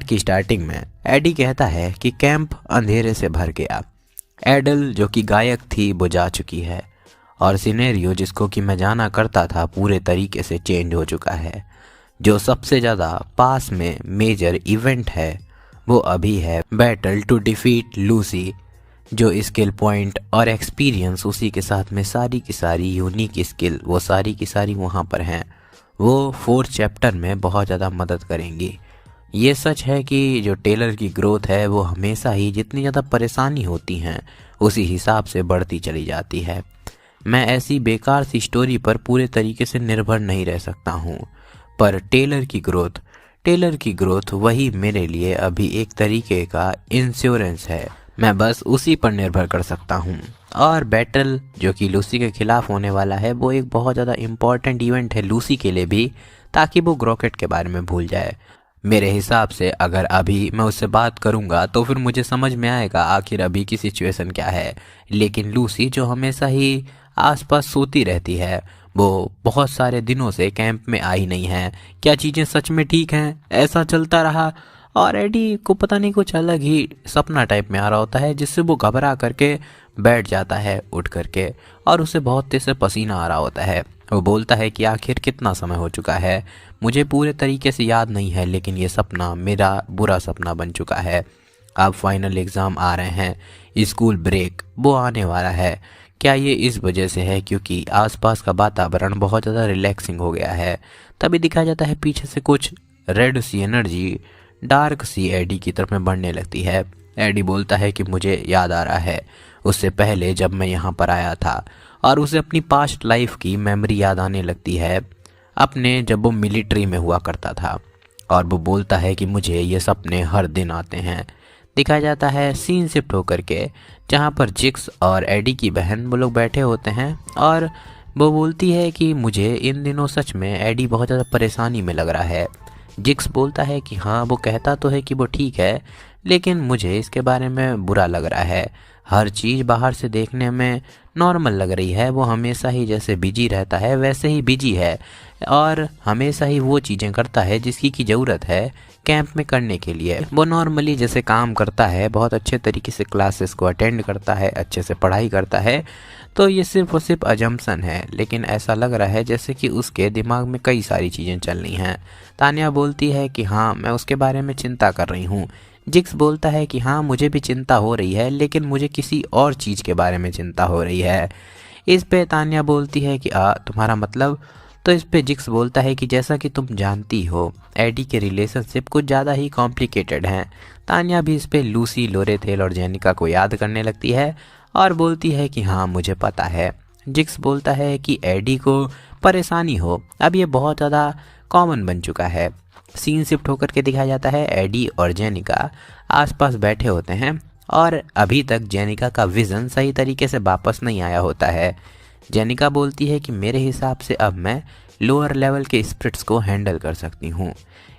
की स्टार्टिंग में एडी कहता है कि कैंप अंधेरे से भर गया। एडल जो कि गायक थी वो जा चुकी है और सिनेरियो जिसको कि मैं जाना करता था पूरे तरीके से चेंज हो चुका है। जो सबसे ज़्यादा पास में मेजर इवेंट है वो अभी है बैटल टू डिफीट लूसी। जो स्किल पॉइंट और एक्सपीरियंस उसी के साथ में सारी की सारी यूनिक स्किल वो सारी की सारी वहाँ पर हैं, वो 4th चैप्टर में बहुत ज़्यादा मदद करेंगी। ये सच है कि जो टेलर की ग्रोथ है वो हमेशा ही जितनी ज़्यादा परेशानी होती हैं उसी हिसाब से बढ़ती चली जाती है। मैं ऐसी बेकार सी स्टोरी पर पूरे तरीके से निर्भर नहीं रह सकता हूँ, पर टेलर की ग्रोथ वही मेरे लिए अभी एक तरीके का इंश्योरेंस है। मैं बस उसी पर निर्भर कर सकता हूँ। और बैटल जो कि लूसी के खिलाफ होने वाला है वो एक बहुत ज़्यादा इम्पॉर्टेंट इवेंट है लूसी के लिए भी, ताकि वो ग्रोकेट के बारे में भूल जाए। मेरे हिसाब से अगर अभी मैं उससे बात करूंगा तो फिर मुझे समझ में आएगा आखिर अभी की सिचुएशन क्या है। लेकिन लूसी जो हमेशा ही आसपास सोती रहती है वो बहुत सारे दिनों से कैंप में आई नहीं है। क्या चीज़ें सच में ठीक हैं? ऐसा चलता रहा और एडी को पता नहीं कुछ अलग ही सपना टाइप में आ रहा होता है जिससे वो घबरा करके बैठ जाता है उठ करके और उसे बहुत तेज से पसीना आ रहा होता है। वो बोलता है कि आखिर कितना समय हो चुका है, मुझे पूरे तरीके से याद नहीं है, लेकिन ये सपना मेरा बुरा सपना बन चुका है। अब फाइनल एग्ज़ाम आ रहे हैं, स्कूल ब्रेक वो आने वाला है। क्या ये इस वजह से है क्योंकि आसपास का वातावरण बहुत ज़्यादा रिलैक्सिंग हो गया है? तभी दिखाया जाता है पीछे से कुछ रेड सी एनर्जी डार्क सी एडी की तरफ में बढ़ने लगती है। एडी बोलता है कि मुझे याद आ रहा है उससे पहले जब मैं यहाँ पर आया था, और उसे अपनी पास्ट लाइफ की मेमोरी याद आने लगती है अपने जब वो मिलिट्री में हुआ करता था। और वो बोलता है कि मुझे ये सपने हर दिन आते हैं। दिखाया जाता है सीन शिफ्ट होकर के जहाँ पर जिक्स और एडी की बहन वो लोग बैठे होते हैं और वो बोलती है कि मुझे इन दिनों सच में एडी बहुत ज़्यादा परेशानी में लग रहा है। जिक्स बोलता है कि हाँ वो कहता तो है कि वो ठीक है, लेकिन मुझे इसके बारे में बुरा लग रहा है। हर चीज़ बाहर से देखने में नॉर्मल लग रही है, वो हमेशा ही जैसे बिजी रहता है वैसे ही बिजी है और हमेशा ही वो चीज़ें करता है जिसकी की ज़रूरत है कैंप में करने के लिए। वो नॉर्मली जैसे काम करता है, बहुत अच्छे तरीके से क्लासेस को अटेंड करता है, अच्छे से पढ़ाई करता है। तो ये सिर्फ और सिर्फ अजम्पशन है, लेकिन ऐसा लग रहा है जैसे कि उसके दिमाग में कई सारी चीज़ें चल रही हैं। तानिया बोलती है कि हाँ मैं उसके बारे में चिंता कर रही हूँ। जिक्स बोलता है कि हाँ मुझे भी चिंता हो रही है, लेकिन मुझे किसी और चीज़ के बारे में चिंता हो रही है। इस पे तानिया बोलती है कि तुम्हारा मतलब? तो इस पे जिक्स बोलता है कि जैसा कि तुम जानती हो एडी के रिलेशनशिप कुछ ज़्यादा ही कॉम्प्लिकेटेड हैं। तानिया भी इस पे लूसी, लोरेथेल और जेनिका को याद करने लगती है और बोलती है कि हाँ मुझे पता है। जिक्स बोलता है कि एडी को परेशानी हो अब ये बहुत ज़्यादा कॉमन बन चुका है। सीन शिफ्ट होकर के दिखाया जाता है एडी और जेनिका आसपास बैठे होते हैं और अभी तक जेनिका का विज़न सही तरीके से वापस नहीं आया होता है। जेनिका बोलती है कि मेरे हिसाब से अब मैं लोअर लेवल के स्पिरिट्स को हैंडल कर सकती हूँ।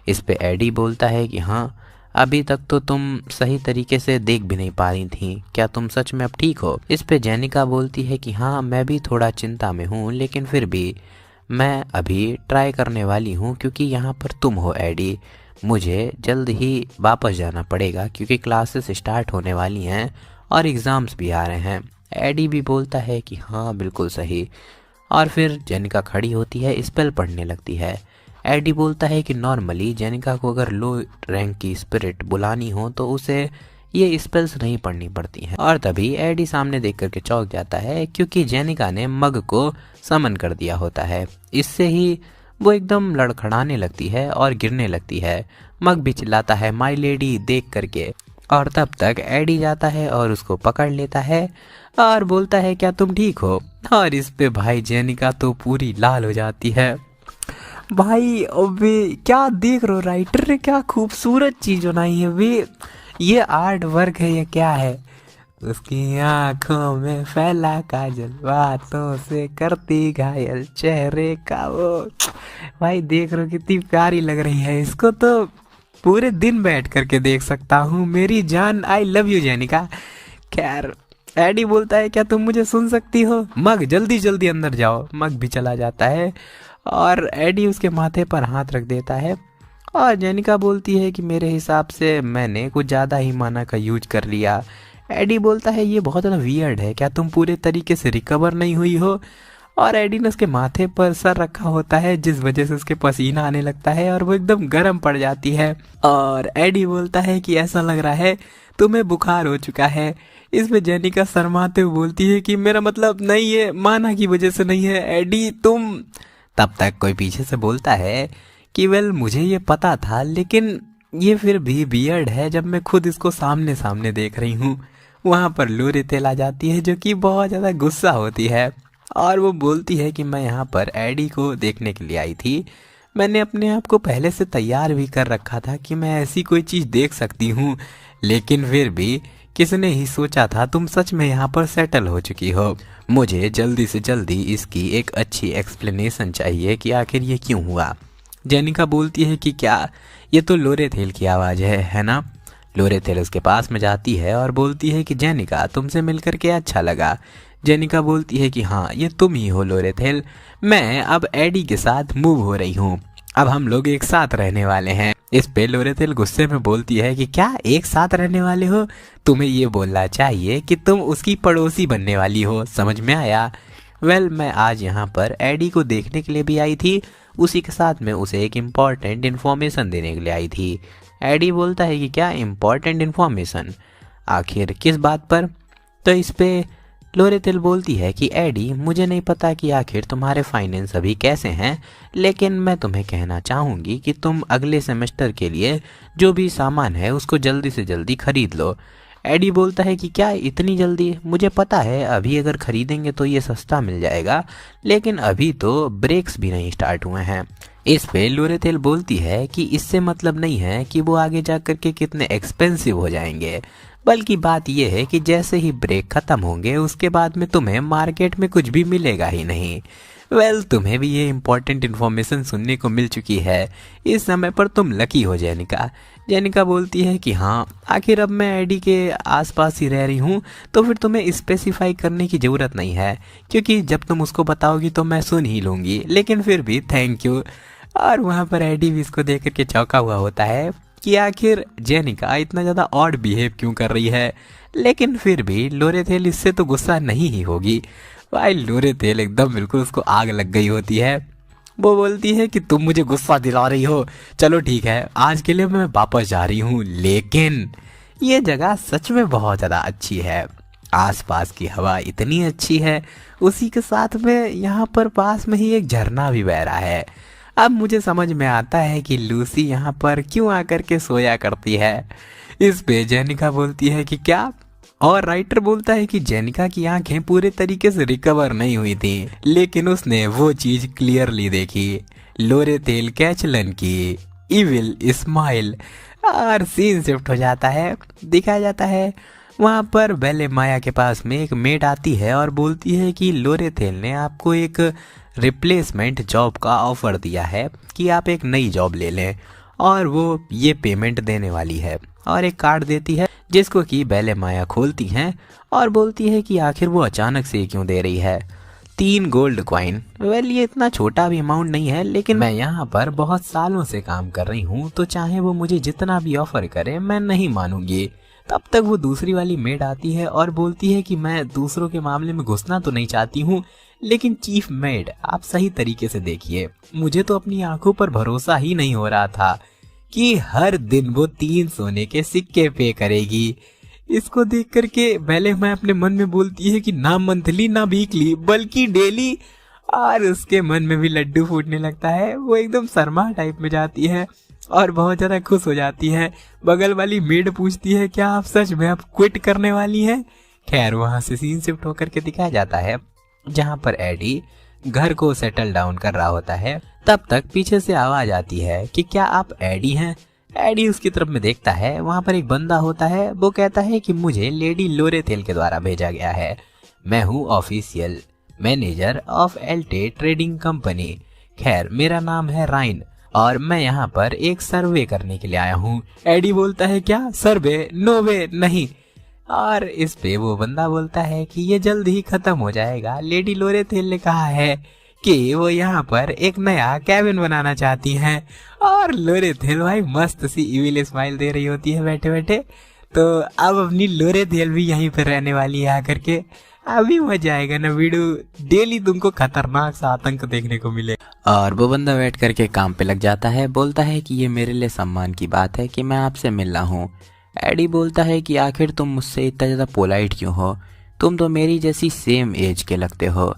इस पे एडी बोलता है कि हाँ अभी तक तो तुम सही तरीके से देख भी नहीं पा रही थी, क्या तुम सच में अब ठीक हो? इस पे जेनिका बोलती है कि हाँ मैं भी थोड़ा चिंता में हूँ, लेकिन फिर भी मैं अभी ट्राई करने वाली हूँ क्योंकि यहाँ पर तुम हो एडी। मुझे जल्द ही वापस जाना पड़ेगा क्योंकि क्लासेस स्टार्ट होने वाली हैं और एग्ज़ाम्स भी आ रहे हैं। एडी भी बोलता है कि हाँ बिल्कुल सही। और फिर जेनिका खड़ी होती है, स्पेल पढ़ने लगती है। एडी बोलता है कि नॉर्मली जेनिका को अगर लो रैंक की स्पिरिट बुलानी हो तो उसे ये स्पेल्स नहीं पढ़नी पड़ती हैं। और तभी एडी सामने देख करके चौंक जाता है क्योंकि जेनिका ने मग को समन कर दिया होता है। इससे ही वो एकदम लड़खड़ाने लगती है और गिरने लगती है। मग भी चिल्लाता है माय लेडी देख करके, और तब तक एडी जाता है और उसको पकड़ लेता है और बोलता है क्या तुम ठीक हो? और इस पे भाई जेनिका तो पूरी लाल हो जाती है। भाई अबे क्या देख रहे हो, राइटर ने क्या खूबसूरत चीज बनाई है वे, ये आर्ट वर्क है ये क्या है? उसकी आंखों में फैला काजल, बातों से करती घायल, चेहरे का वो, भाई देख रहे हो कितनी प्यारी लग रही है। इसको तो पूरे दिन बैठ करके देख सकता हूँ मेरी जान। I love you Jenica. खैर एडी बोलता है क्या तुम मुझे सुन सकती हो? मग जल्दी जल्दी अंदर जाओ। मग भी चला जाता है और एडी उसके माथे पर हाथ रख देता है और जेनिका बोलती है कि मेरे हिसाब से मैंने कुछ ज़्यादा ही माना का यूज कर लिया। एडी बोलता है ये बहुत ज़्यादा वियर्ड है, क्या तुम पूरे तरीके से रिकवर नहीं हुई हो? और एडी ने उसके माथे पर सर रखा होता है जिस वजह से उसके पसीना आने लगता है और वो एकदम गर्म पड़ जाती है। और एडी बोलता है कि ऐसा लग रहा है तुम्हें बुखार हो चुका है। इसमें जेनिका शर्माते हुए बोलती है कि मेरा मतलब नहीं है, माना की वजह से नहीं है एडी तुम। तब तक कोई पीछे से बोलता है कि वेल मुझे ये पता था, लेकिन ये फिर भी वियर्ड है जब मैं खुद इसको सामने सामने देख रही हूँ। वहाँ पर लोरेटेल आ जाती है जो कि बहुत ज़्यादा गुस्सा होती है और वो बोलती है कि मैं यहाँ पर एडी को देखने के लिए आई थी। मैंने अपने आप को पहले से तैयार भी कर रखा था कि मैं ऐसी कोई चीज़ देख सकती हूँ, लेकिन फिर भी किसने ही सोचा था तुम सच में यहाँ पर सेटल हो चुकी हो। मुझे जल्दी से जल्दी इसकी एक अच्छी एक्सप्लेनेशन चाहिए कि आखिर ये क्यों हुआ। जेनिका बोलती है कि क्या ये तो लोरेटेल की आवाज़ है ना? लोरेटेल उसके पास में जाती है और बोलती है कि जेनिका तुमसे मिलकर के अच्छा लगा। जेनिका बोलती है कि हाँ ये तुम ही हो लोरेटेल, मैं अब एडी के साथ मूव हो रही हूँ, अब हम लोग एक साथ रहने वाले हैं। इस पे लोरेटेल गुस्से में बोलती है कि क्या एक साथ रहने वाले हो? तुम्हें ये बोलना चाहिए कि तुम उसकी पड़ोसी बनने वाली हो, समझ में आया? वेल मैं आज यहाँ पर एडी को देखने के लिए भी आई थी, उसी के साथ में उसे एक इम्पॉर्टेंट इन्फॉर्मेशन देने के लिए आई थी। एडी बोलता है कि क्या इम्पॉर्टेंट इन्फॉर्मेशन, आखिर किस बात पर? तो इस पे लोरेटेल बोलती है कि एडी मुझे नहीं पता कि आखिर तुम्हारे फाइनेंस अभी कैसे हैं, लेकिन मैं तुम्हें कहना चाहूँगी कि तुम अगले सेमेस्टर के लिए जो भी सामान है उसको जल्दी से जल्दी खरीद लो। एडी बोलता है कि क्या इतनी जल्दी? मुझे पता है अभी अगर खरीदेंगे तो ये सस्ता मिल जाएगा, लेकिन अभी तो ब्रेक्स भी नहीं स्टार्ट हुए हैं। इस पे लोरेटेल बोलती है कि इससे मतलब नहीं है कि वो आगे जा कर के कितने एक्सपेंसिव हो जाएंगे, बल्कि बात यह है कि जैसे ही ब्रेक खत्म होंगे उसके बाद में तुम्हें मार्केट में कुछ भी मिलेगा ही नहीं। वेल तुम्हें भी ये इम्पोर्टेंट इन्फॉर्मेशन सुनने को मिल चुकी है, इस समय पर तुम लकी हो जेनिका। जेनिका बोलती है कि हाँ आखिर अब मैं एडी के आसपास ही रह रही हूँ, तो फिर तुम्हें स्पेसिफाई करने की ज़रूरत नहीं है, क्योंकि जब तुम उसको बताओगी तो मैं सुन ही लूँगी, लेकिन फिर भी थैंक यू। और वहाँ पर एडी भी इसको देख करके चौंका हुआ होता है कि आखिर जेनिका इतना ज़्यादा ऑड बिहेव क्यों कर रही है, लेकिन फिर भी लोरेटेल इससे तो गुस्सा नहीं ही होगी। भाई लोरेटेल एकदम बिल्कुल उसको आग लग गई होती है। वो बोलती है कि तुम मुझे गुस्सा दिला रही हो, चलो ठीक है आज के लिए मैं वापस जा रही हूँ, लेकिन ये जगह सच में बहुत ज़्यादा अच्छी है, आसपास की हवा इतनी अच्छी है, उसी के साथ में यहाँ पर पास में ही एक झरना भी बह रहा है। अब मुझे समझ में आता है कि लूसी यहाँ पर क्यों आकर के सोया करती है। इस पे जेनिका बोलती है कि क्या, और राइटर बोलता है कि जेनिका की आंखें पूरे तरीके से रिकवर नहीं हुई थी, लेकिन उसने वो चीज क्लियरली देखी, लोरेटेल कैचलन की इविल स्माइल। और सीन शिफ्ट हो जाता है, दिखाया जाता है वहाँ पर बेले माया के पास में एक मेड आती है और बोलती है कि लोरेटेल ने आपको एक रिप्लेसमेंट जॉब का ऑफर दिया है कि आप एक नई जॉब ले लें, और वो ये पेमेंट देने वाली है, और एक कार्ड देती है जिसको कि बेले माया खोलती हैं और बोलती है कि आखिर वो अचानक से क्यों दे रही है। 3 गोल्ड कॉइन। वेल ये इतना छोटा भी अमाउंट नहीं है, लेकिन मैं यहाँ पर बहुत सालों से काम कर रही हूँ, तो चाहे वो मुझे जितना भी ऑफर करे मैं नहीं मानूंगी। तब तक वो दूसरी वाली मेड आती है और बोलती है कि मैं दूसरों के मामले में घुसना तो नहीं चाहती हूँ, लेकिन चीफ मेड आप सही तरीके से देखिए, मुझे तो अपनी आंखों पर भरोसा ही नहीं हो रहा था कि हर दिन वो 3 सोने के सिक्के पे करेगी। इसको देख करके पहले मैं अपने मन में बोलती है कि ना मंथली ना वीकली बल्कि डेली, और उसके मन में भी लड्डू फूटने लगता है। वो एकदम शर्मा टाइप में जाती है और बहुत ज़्यादा खुश हो जाती है। बगल वाली मेड पूछती है क्या आप सच में अब क्विट करने वाली हैं? खैर वहाँ से सीन शिफ्ट होकर के दिखाया जाता है जहाँ पर एडी घर को सेटल डाउन कर रहा होता है। तब तक पीछे से आवाज आती है कि क्या आप एडी हैं? एडी उसकी तरफ में देखता है, वहाँ पर एक बंदा होता है, वो कहता है कि मुझे लेडी लोरेटेल के द्वारा भेजा गया है, मैं हूँ ऑफिशियल मैनेजर ऑफ एल्टे ट्रेडिंग कंपनी। खैर मेरा नाम है राइन और मैं यहाँ पर एक सर्वे करने के लिए आया हूँ। एडी बोलता है क्या सर्वे? नो वे नहीं। और इस पे वो बंदा बोलता है कि ये जल्द ही खत्म हो जाएगा, लेडी लोरेटेल ने कहा है कि वो यहाँ पर एक नया कैबिन बनाना चाहती हैं। और लोरेथेल भाई मस्त सी इविल स्माइल दे रही होती है बैठे बैठे। तो अब अपनी लोरेथेल भी यहीं पर रहने वाली है आकर के। अभी मजा आएगा ना वीडियो, डेली तुमको खतरनाक सा आतंक देखने को मिले। और वो बंदा बैठ करके काम पे लग जाता है, बोलता है कि ये मेरे लिए सम्मान की बात है कि मैं आपसे मिल रहा हूँ। एडी बोलता है कि आखिर तुम मुझसे इतना ज़्यादा पोलाइट क्यों हो, तुम तो मेरी जैसी सेम एज के लगते हो।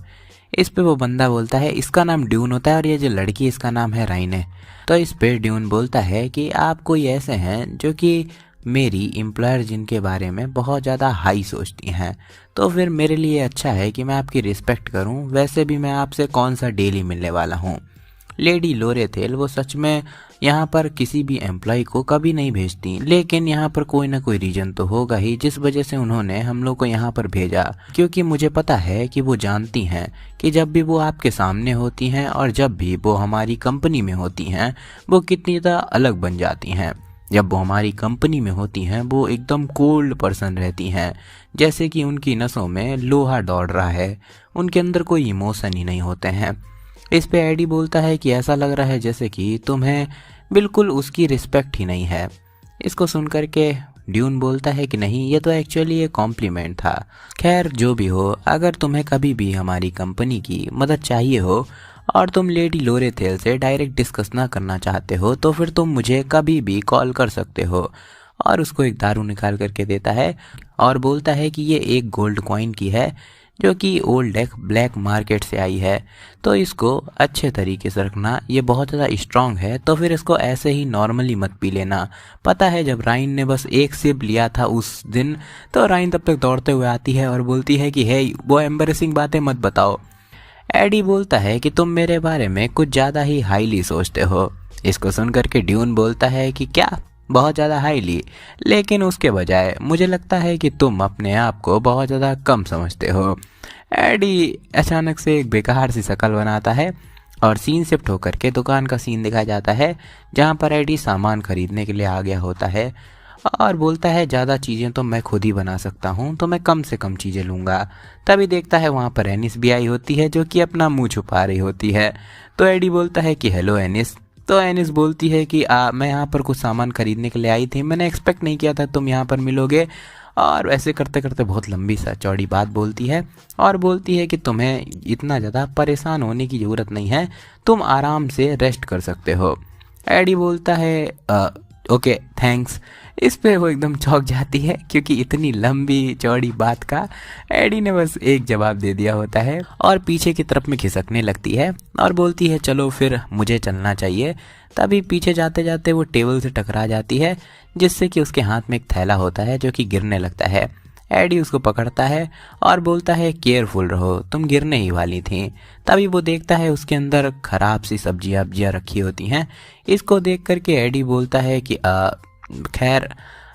इस पे वो बंदा बोलता है इसका नाम ड्यून होता है और ये जो लड़की इसका नाम है राइने। तो इस पे ड्यून बोलता है कि आप कोई ऐसे हैं जो कि मेरी एम्प्लॉयर जिनके बारे में बहुत ज़्यादा हाई सोचती हैं, तो फिर मेरे लिए अच्छा है कि मैं आपकी रिस्पेक्ट करूं। वैसे भी मैं आपसे कौन सा डेली मिलने वाला हूं। लेडी लोरेथेल वो सच में यहाँ पर किसी भी एम्प्लॉय को कभी नहीं भेजती, लेकिन यहाँ पर कोई ना कोई रीजन तो होगा ही जिस वजह से उन्होंने हम लोग को यहाँ पर भेजा। क्योंकि मुझे पता है कि वो जानती हैं कि जब भी वो आपके सामने होती हैं और जब भी वो हमारी कंपनी में होती हैं वो कितनी ज़्यादा अलग बन जाती हैं। जब वो हमारी कंपनी में होती हैं वो एकदम कोल्ड पर्सन रहती हैं, जैसे कि उनकी नसों में लोहा दौड़ रहा है, उनके अंदर कोई इमोशन ही नहीं होते हैं। इस पे एडी बोलता है कि ऐसा लग रहा है जैसे कि तुम्हें बिल्कुल उसकी रिस्पेक्ट ही नहीं है। इसको सुनकर के ड्यून बोलता है कि नहीं, ये तो एक्चुअली एक कॉम्प्लीमेंट था। खैर जो भी हो, अगर तुम्हें कभी भी हमारी कंपनी की मदद चाहिए हो और तुम लेडी लोरेथेल से डायरेक्ट डिस्कस ना करना चाहते हो तो फिर तुम मुझे कभी भी कॉल कर सकते हो। और उसको एक दारू निकाल करके देता है और बोलता है कि ये एक गोल्ड कॉइन की है जो कि ओल्ड एक ब्लैक मार्केट से आई है, तो इसको अच्छे तरीके से रखना, ये बहुत ज़्यादा स्ट्रांग है, तो फिर इसको ऐसे ही नॉर्मली मत पी लेना। पता है जब राइन ने बस एक सिप लिया था उस दिन, तो राइन तब तक दौड़ते हुए आती है और बोलती है कि हे वो एम्बैरेसिंग बातें मत बताओ। एडी बोलता है कि तुम मेरे बारे में कुछ ज़्यादा ही हाईली सोचते हो। इसको सुनकर के ड्यून बोलता है कि क्या बहुत ज़्यादा हाईली, लेकिन उसके बजाय मुझे लगता है कि तुम अपने आप को बहुत ज़्यादा कम समझते हो। एडी अचानक से एक बेकार सी शक्ल बनाता है और सीन शिफ्ट होकर के दुकान का सीन दिखाया जाता है जहाँ पर एडी सामान खरीदने के लिए आ गया होता है और बोलता है ज़्यादा चीज़ें तो मैं खुद ही बना सकता हूँ, तो मैं कम से कम चीज़ें लूँगा। तभी देखता है वहाँ पर एनिस भी आई होती है जो कि अपना मुंह छुपा रही होती है। तो एडी बोलता है कि हेलो एनिस। तो एनिस बोलती है कि मैं यहाँ पर कुछ सामान खरीदने के लिए आई थी, मैंने एक्सपेक्ट नहीं किया था तुम यहाँ पर मिलोगे। और ऐसे करते करते बहुत लंबी सा चौड़ी बात बोलती है और बोलती है कि तुम्हें इतना ज़्यादा परेशान होने की ज़रूरत नहीं है, तुम आराम से रेस्ट कर सकते हो। एडी बोलता है ओके थैंक्स। इस पे वो एकदम चौंक जाती है क्योंकि इतनी लंबी चौड़ी बात का एडी ने बस एक जवाब दे दिया होता है और पीछे की तरफ में खिसकने लगती है और बोलती है चलो फिर मुझे चलना चाहिए। तभी पीछे जाते जाते वो टेबल से टकरा जाती है जिससे कि उसके हाथ में एक थैला होता है जो कि गिरने लगता है। एडी उसको पकड़ता है और बोलता है केयरफुल रहो, तुम गिरने ही वाली थी। तभी वो देखता है उसके अंदर खराब सी सब्जियां रखी होती हैं। इसको देख करके एडी बोलता है कि खैर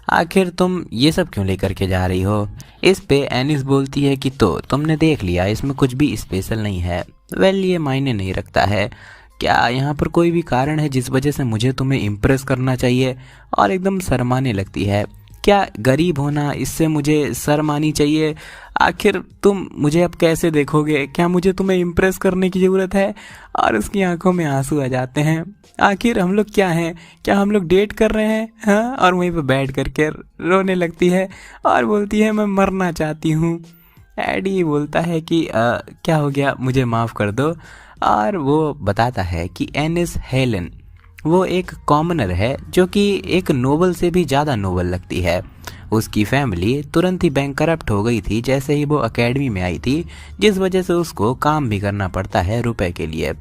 आखिर तुम ये सब क्यों लेकर के जा रही हो। इस पे एनिस बोलती है कि तो तुमने देख लिया इसमें कुछ भी स्पेशल नहीं है। वेल ये मायने नहीं रखता है, क्या यहाँ पर कोई भी कारण है जिस वजह से मुझे तुम्हें इम्प्रेस करना चाहिए। और एकदम शर्माने लगती है, क्या गरीब होना इससे मुझे शर्म आनी चाहिए। आखिर तुम मुझे अब कैसे देखोगे, क्या मुझे तुम्हें इम्प्रेस करने की ज़रूरत है। और उसकी आंखों में आंसू आ जाते हैं। आखिर हम लोग क्या हैं, क्या हम लोग डेट कर रहे हैं हाँ। और वहीं पे बैठ करके रोने लगती है और बोलती है मैं मरना चाहती हूँ। एडी बोलता है कि क्या हो गया, मुझे माफ़ कर दो। और वो बताता है कि एनिस हेलन वो एक कॉमनर है जो कि एक नोबल से भी ज़्यादा नोबल लगती है। उसकी फैमिली तुरंत ही बैंकरप्ट हो गई थी जैसे ही वो एकेडमी में आई थी, जिस वजह से उसको काम भी करना पड़ता है रुपए के लिए।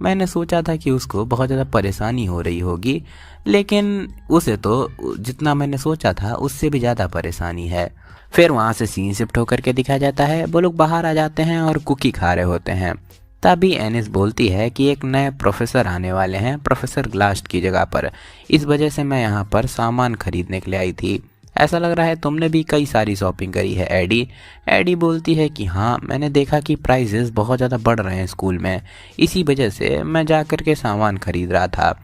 मैंने सोचा था कि उसको बहुत ज़्यादा परेशानी हो रही होगी, लेकिन उसे तो जितना मैंने सोचा था उससे भी ज़्यादा परेशानी है। फिर वहाँ से सीन शिफ्ट होकर के दिखाया जाता है, वो लोग बाहर आ जाते हैं और कुकी खा रहे होते हैं। तभी एनिस बोलती है कि एक नए प्रोफेसर आने वाले हैं, प्रोफेसर ग्लास्ट की जगह पर, इस वजह से मैं यहाँ पर सामान खरीदने के लिए आई थी। ऐसा लग रहा है तुमने भी कई सारी शॉपिंग करी है एडी। एडी बोलती है कि हाँ, मैंने देखा कि प्राइजेस बहुत ज़्यादा बढ़ रहे हैं स्कूल में, इसी वजह से मैं जा कर के सामान खरीद रहा था।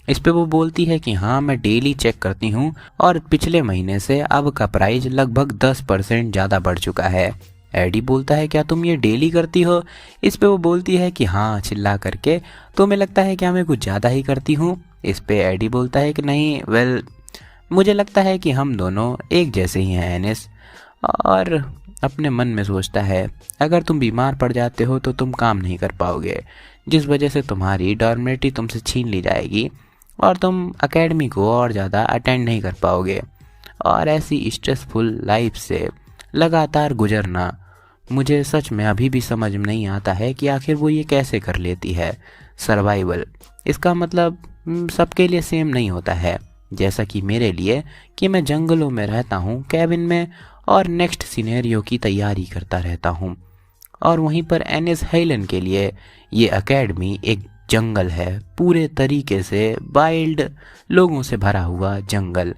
इस पे वो बोलती है कि हाँ मैं डेली चेक करती हूँ और पिछले महीने से अब का प्राइस लगभग 10% ज़्यादा बढ़ चुका है। एडी बोलता है क्या तुम ये डेली करती हो? इस पे वो बोलती है कि हाँ, चिल्ला करके। तुम्हें लगता है क्या मैं कुछ ज़्यादा ही करती हूँ? इस पे एडी बोलता है कि नहीं, वेल मुझे लगता है कि हम दोनों एक जैसे ही हैं एनिस। और अपने मन में सोचता है अगर तुम बीमार पड़ जाते हो तो तुम काम नहीं कर पाओगे, जिस वजह से तुम्हारी डॉर्मेटरी तुमसे छीन ली जाएगी और तुम एकेडमी को और ज़्यादा अटेंड नहीं कर पाओगे। और ऐसी स्ट्रेसफुल लाइफ से लगातार गुजरना, मुझे सच में अभी भी समझ में नहीं आता है कि आखिर वो ये कैसे कर लेती है। सर्वाइवल, इसका मतलब सबके लिए सेम नहीं होता है। जैसा कि मेरे लिए कि मैं जंगलों में रहता हूँ, कैबिन में, और नेक्स्ट सिनेरियो की तैयारी करता रहता हूँ। और वहीं पर एनिस हेलन के लिए ये एकेडमी एक जंगल है, पूरे तरीके से वाइल्ड लोगों से भरा हुआ जंगल।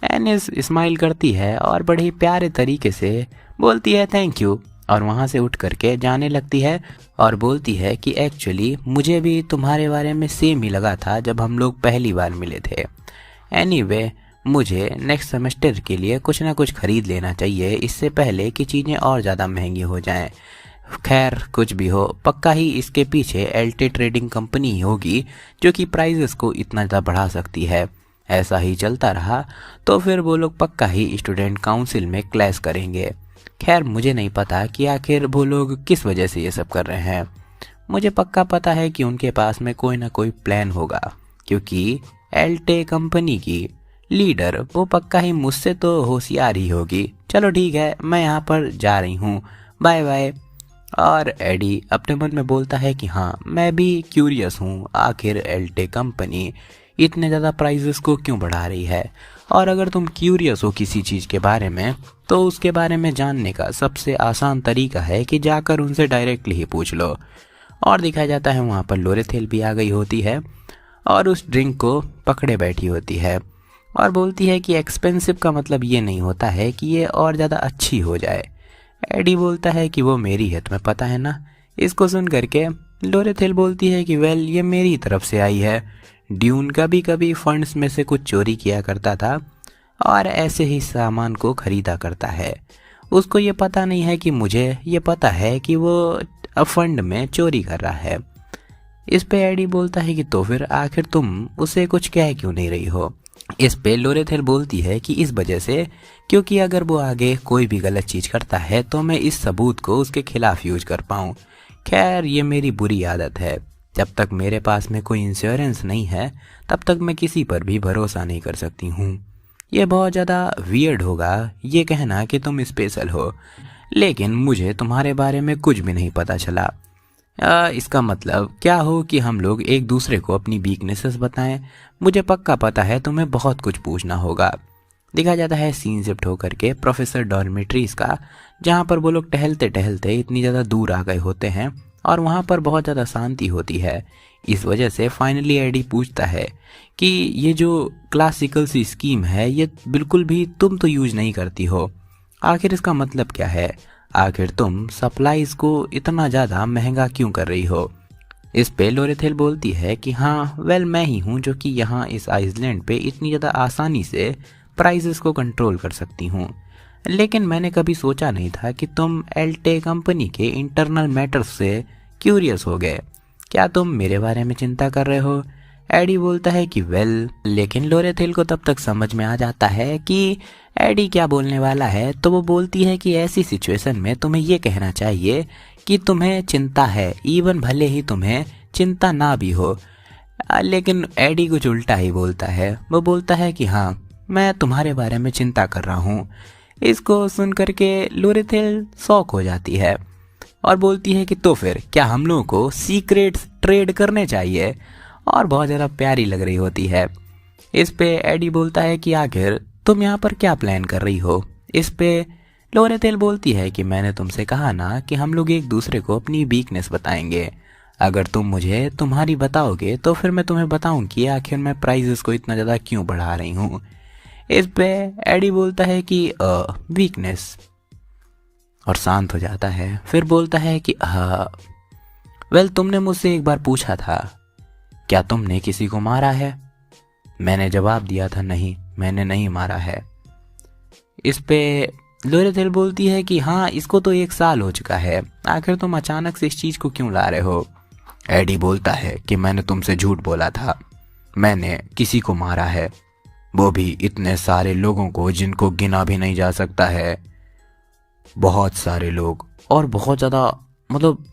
एनिस स्माइल करती है और बड़े प्यारे तरीके से बोलती है थैंक यू, और वहाँ से उठ करके जाने लगती है और बोलती है कि एक्चुअली मुझे भी तुम्हारे बारे में सेम ही लगा था जब हम लोग पहली बार मिले थे। एनीवे, मुझे नेक्स्ट सेमेस्टर के लिए कुछ ना कुछ खरीद लेना चाहिए इससे पहले कि चीज़ें और ज़्यादा महंगी हो जाएं। खैर कुछ भी हो, पक्का ही इसके पीछे एल्टे ट्रेडिंग कंपनी ही होगी जो कि प्राइजेस को इतना ज़्यादा बढ़ा सकती है। ऐसा ही चलता रहा तो फिर वो लोग पक्का ही स्टूडेंट काउंसिल में क्लैश करेंगे। खैर मुझे नहीं पता कि आखिर वो लोग किस वजह से ये सब कर रहे हैं। मुझे पक्का पता है कि उनके पास में कोई ना कोई प्लान होगा, क्योंकि एल्टे कंपनी की लीडर वो पक्का ही मुझसे तो होशियार ही होगी। चलो ठीक है, मैं यहाँ पर जा रही हूँ, बाय बाय। और एडी अपने मन में बोलता है कि हाँ, मैं भी क्यूरियस हूँ, आखिर एल्टे कंपनी इतने ज़्यादा प्राइजेस को क्यों बढ़ा रही है। और अगर तुम क्यूरियस हो किसी चीज़ के बारे में तो उसके बारे में जानने का सबसे आसान तरीका है कि जाकर उनसे डायरेक्टली ही पूछ लो। और दिखाया जाता है वहाँ पर लोरेथेल भी आ गई होती है और उस ड्रिंक को पकड़े बैठी होती है और बोलती है कि एक्सपेंसिव का मतलब ये नहीं होता है कि ये और ज़्यादा अच्छी हो जाए। एडी बोलता है कि वो मेरी है, तुम्हें पता है ना। इसको सुन करके लोरेथेल बोलती है कि वेल ये मेरी तरफ से आई है। ड्यून कभी कभी फंड्स में से कुछ चोरी किया करता था और ऐसे ही सामान को खरीदा करता है। उसको ये पता नहीं है कि मुझे ये पता है कि वो फंड में चोरी कर रहा है। इस पे एडी बोलता है कि तो फिर आखिर तुम उसे कुछ कह क्यों नहीं रही हो। इस पे लोरेथेल बोलती है कि इस वजह से, क्योंकि अगर वो आगे कोई भी गलत चीज़ करता है तो मैं इस सबूत को उसके खिलाफ यूज कर पाऊँ। खैर ये मेरी बुरी आदत है, जब तक मेरे पास में कोई इंश्योरेंस नहीं है तब तक मैं किसी पर भी भरोसा नहीं कर सकती हूँ। ये बहुत ज़्यादा वियर्ड होगा ये कहना कि तुम स्पेशल हो, लेकिन मुझे तुम्हारे बारे में कुछ भी नहीं पता चला। इसका मतलब क्या हो कि हम लोग एक दूसरे को अपनी वीकनेसेस बताएं। मुझे पक्का पता है तुम्हें बहुत कुछ पूछना होगा। दिखा जाता है सीन शिफ्ट होकर के प्रोफेसर डॉर्मेट्रीज का, जहाँ पर वो लोग टहलते टहलते इतनी ज़्यादा दूर आ गए होते हैं और वहाँ पर बहुत ज़्यादा शांति होती है। इस वजह से फाइनली एडी पूछता है कि ये जो क्लासिकल सी स्कीम है ये बिल्कुल भी तुम तो यूज नहीं करती हो, आखिर इसका मतलब क्या है। आखिर तुम सप्लाईज को इतना ज़्यादा महंगा क्यों कर रही हो। इस पे लोरेथेल बोलती है कि हाँ वेल मैं ही हूँ जो कि यहाँ इस आइसलैंड पे इतनी ज़्यादा आसानी से प्राइसेस को कंट्रोल कर सकती हूँ, लेकिन मैंने कभी सोचा नहीं था कि तुम एल्टे कंपनी के इंटरनल मैटर्स से क्यूरियस हो गए। क्या तुम मेरे बारे में चिंता कर रहे हो। एडी बोलता है कि वेल, लेकिन लोरेथेल को तब तक समझ में आ जाता है कि एडी क्या बोलने वाला है, तो वो बोलती है कि ऐसी सिचुएशन में तुम्हें ये कहना चाहिए कि तुम्हें चिंता है, इवन भले ही तुम्हें चिंता ना भी हो। लेकिन एडी कुछ उल्टा ही बोलता है। वो बोलता है कि हाँ मैं तुम्हारे बारे में चिंता कर रहा हूँ। इसको सुन करके लोरेथेल शॉक हो जाती है और बोलती है कि तो फिर क्या हम लोगों को सीक्रेट्स ट्रेड करने चाहिए, और बहुत ज़्यादा प्यारी लग रही होती है। इस पे एडी बोलता है कि आखिर तुम यहाँ पर क्या प्लान कर रही हो। इस पे लोरेथेल बोलती है कि मैंने तुमसे कहा ना कि हम लोग एक दूसरे को अपनी वीकनेस बताएंगे। अगर तुम मुझे तुम्हारी बताओगे तो फिर मैं तुम्हें बताऊं कि आखिर मैं प्राइजेस को इतना ज़्यादा क्यों बढ़ा रही हूँ। इस पे एडी बोलता है कि वीकनेस, और शांत हो जाता है। फिर बोलता है कि वेल तुमने मुझसे एक बार पूछा था क्या तुमने किसी को मारा है। मैंने जवाब दिया था नहीं, मैंने नहीं मारा है। इस पे लोरेथिल बोलती है कि हाँ, इसको तो 1 साल हो चुका है, आखिर तुम अचानक से इस चीज को क्यों ला रहे हो। एडी बोलता है कि मैंने तुमसे झूठ बोला था, मैंने किसी को मारा है, वो भी इतने सारे लोगों को जिनको गिना भी नहीं जा सकता है, बहुत सारे लोग, और बहुत ज़्यादा, मतलब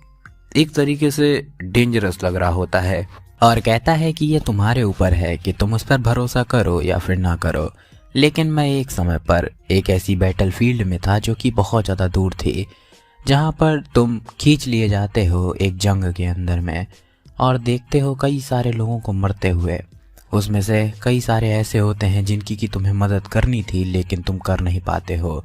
एक तरीके से डेंजरस लग रहा होता है। और कहता है कि ये तुम्हारे ऊपर है कि तुम उस पर भरोसा करो या फिर ना करो, लेकिन मैं एक समय पर एक ऐसी बैटलफील्ड में था जो कि बहुत ज़्यादा दूर थी, जहाँ पर तुम खींच लिए जाते हो एक जंग के अंदर में और देखते हो कई सारे लोगों को मरते हुए। उसमें से कई सारे ऐसे होते हैं जिनकी कि तुम्हें मदद करनी थी लेकिन तुम कर नहीं पाते हो,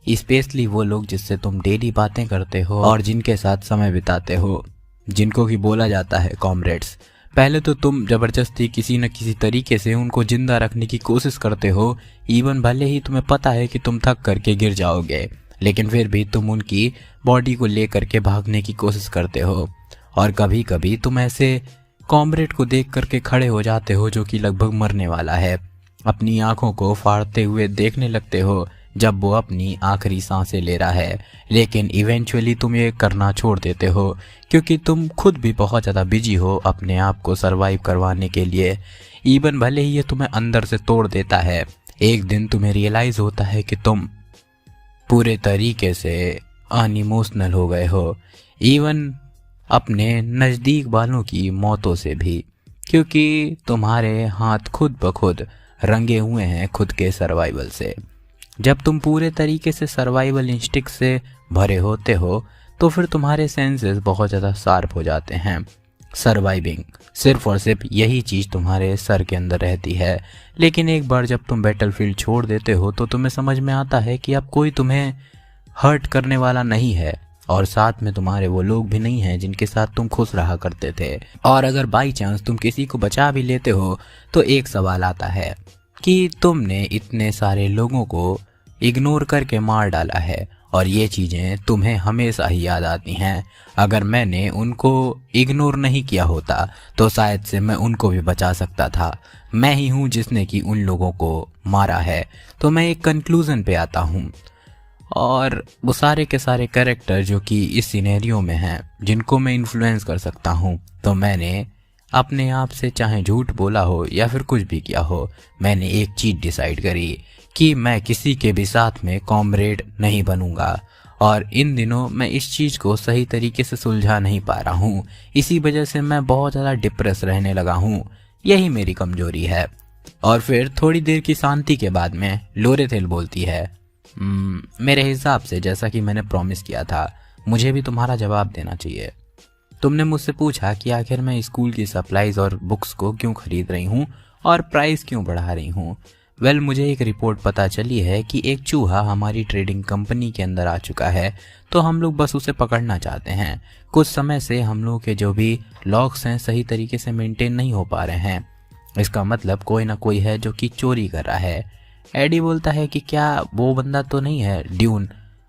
स्पेशली वो लोग जिससे तुम डेली बातें करते हो और जिनके साथ समय बिताते हो, जिनको कि बोला जाता है कॉमरेड्स। पहले तो तुम ज़बरदस्ती किसी न किसी तरीके से उनको जिंदा रखने की कोशिश करते हो, इवन भले ही तुम्हें पता है कि तुम थक करके गिर जाओगे, लेकिन फिर भी तुम उनकी बॉडी को ले करके भागने की कोशिश करते हो। और कभी कभी तुम ऐसे कॉमरेड को देख करके खड़े हो जाते हो जो कि लगभग मरने वाला है, अपनी आंखों को फाड़ते हुए देखने लगते हो जब वो अपनी आखिरी सांसें ले रहा है, लेकिन इवेंचुअली तुम ये करना छोड़ देते हो क्योंकि तुम खुद भी बहुत ज़्यादा बिजी हो अपने आप को सरवाइव करवाने के लिए। इवन भले ही ये तुम्हें अंदर से तोड़ देता है, एक दिन तुम्हें रियलाइज होता है कि तुम पूरे तरीके से अनइमोशनल हो गए हो, इवन अपने नज़दीक वालों की मौतों से भी, क्योंकि तुम्हारे हाथ खुद ब खुद रंगे हुए हैं खुद के सर्वाइवल से। जब तुम पूरे तरीके से सर्वाइवल इंस्टिंक्ट से भरे होते हो तो फिर तुम्हारे सेंसेस बहुत ज़्यादा शार्प हो जाते हैं। सर्वाइविंग सिर्फ और सिर्फ यही चीज़ तुम्हारे सर के अंदर रहती है, लेकिन एक बार जब तुम बैटलफील्ड छोड़ देते हो तो तुम्हें समझ में आता है कि अब कोई तुम्हें हर्ट करने वाला नहीं है और साथ में तुम्हारे वो लोग भी नहीं हैं जिनके साथ तुम खुश रहा करते थे। और अगर बाई चांस तुम किसी को बचा भी लेते हो तो एक सवाल आता है कि तुमने इतने सारे लोगों को इग्नोर करके मार डाला है और ये चीज़ें तुम्हें हमेशा ही याद आती हैं। अगर मैंने उनको इग्नोर नहीं किया होता तो शायद से मैं उनको भी बचा सकता था, मैं ही हूँ जिसने कि उन लोगों को मारा है। तो मैं एक कंक्लूज़न पे आता हूँ और वो सारे के सारे कैरेक्टर जो कि इस सिनेरियो में हैं जिनको मैं इन्फ्लुएंस कर सकता हूँ, तो मैंने अपने आप से चाहे झूठ बोला हो या फिर कुछ भी किया हो, मैंने एक चीज़ डिसाइड करी कि मैं किसी के भी साथ में कॉमरेड नहीं बनूंगा। और इन दिनों मैं इस चीज़ को सही तरीके से सुलझा नहीं पा रहा हूँ, इसी वजह से मैं बहुत ज़्यादा डिप्रेस रहने लगा हूँ, यही मेरी कमजोरी है। और फिर थोड़ी देर की शांति के बाद में लोरेथिल बोलती है, मेरे हिसाब से जैसा कि मैंने प्रॉमिस किया था, मुझे भी तुम्हारा जवाब देना चाहिए। तुमने मुझसे पूछा कि आखिर मैं स्कूल की सप्लाईज और बुक्स को क्यों खरीद रही हूँ और प्राइस क्यों बढ़ा रही हूँ। वेल, मुझे एक रिपोर्ट पता चली है कि एक चूहा हमारी ट्रेडिंग कंपनी के अंदर आ चुका है, तो हम लोग बस उसे पकड़ना चाहते हैं। कुछ समय से हम लोग के जो भी लॉक्स हैं सही तरीके से मेंटेन नहीं हो पा रहे हैं, इसका मतलब कोई ना कोई है जो कि चोरी कर रहा है। एडी बोलता है कि क्या वो बंदा तो नहीं है ड्यून,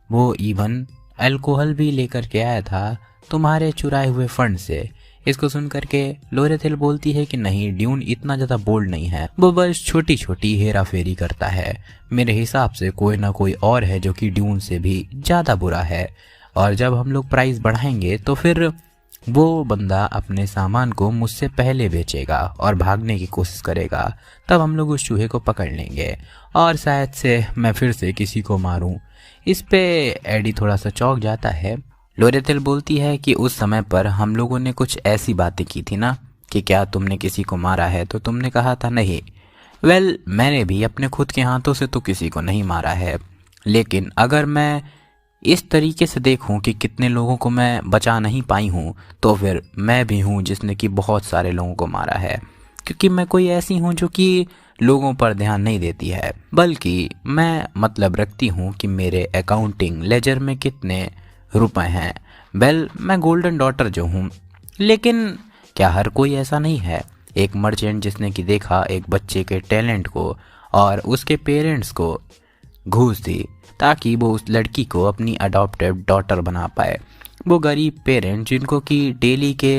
वो इवन अल्कोहल भी लेकर के आया था तुम्हारे चुराए हुए फंड से। इसको सुन करके लोरेथिल बोलती है कि नहीं, ड्यून इतना ज़्यादा बोल्ड नहीं है, वो बस छोटी छोटी हेरा फेरी करता है। मेरे हिसाब से कोई ना कोई और है जो कि ड्यून से भी ज़्यादा बुरा है, और जब हम लोग प्राइस बढ़ाएंगे तो फिर वो बंदा अपने सामान को मुझसे पहले बेचेगा और भागने की कोशिश करेगा, तब हम लोग उस चूहे को पकड़ लेंगे और शायद से मैं फिर से किसी को मारूं। इस पे एडी थोड़ा सा चौंक जाता है। लोरेथिल बोलती है कि उस समय पर हम लोगों ने कुछ ऐसी बातें की थी ना कि क्या तुमने किसी को मारा है, तो तुमने कहा था नहीं। वेल, मैंने भी अपने खुद के हाथों से तो किसी को नहीं मारा है, लेकिन अगर मैं इस तरीके से देखूं कि कितने लोगों को मैं बचा नहीं पाई हूं, तो फिर मैं भी हूं जिसने कि बहुत सारे लोगों को मारा है, क्योंकि मैं कोई ऐसी हूं जो कि लोगों पर ध्यान नहीं देती है, बल्कि मैं मतलब रखती हूं कि मेरे अकाउंटिंग लेजर में कितने रुपए हैं। वेल, मैं गोल्डन डॉटर जो हूँ, लेकिन क्या हर कोई ऐसा नहीं है। एक मर्चेंट जिसने कि देखा एक बच्चे के टैलेंट को और उसके पेरेंट्स को घूस दी ताकि वो उस लड़की को अपनी अडॉप्टेड डॉटर बना पाए। वो गरीब पेरेंट जिनको कि डेली के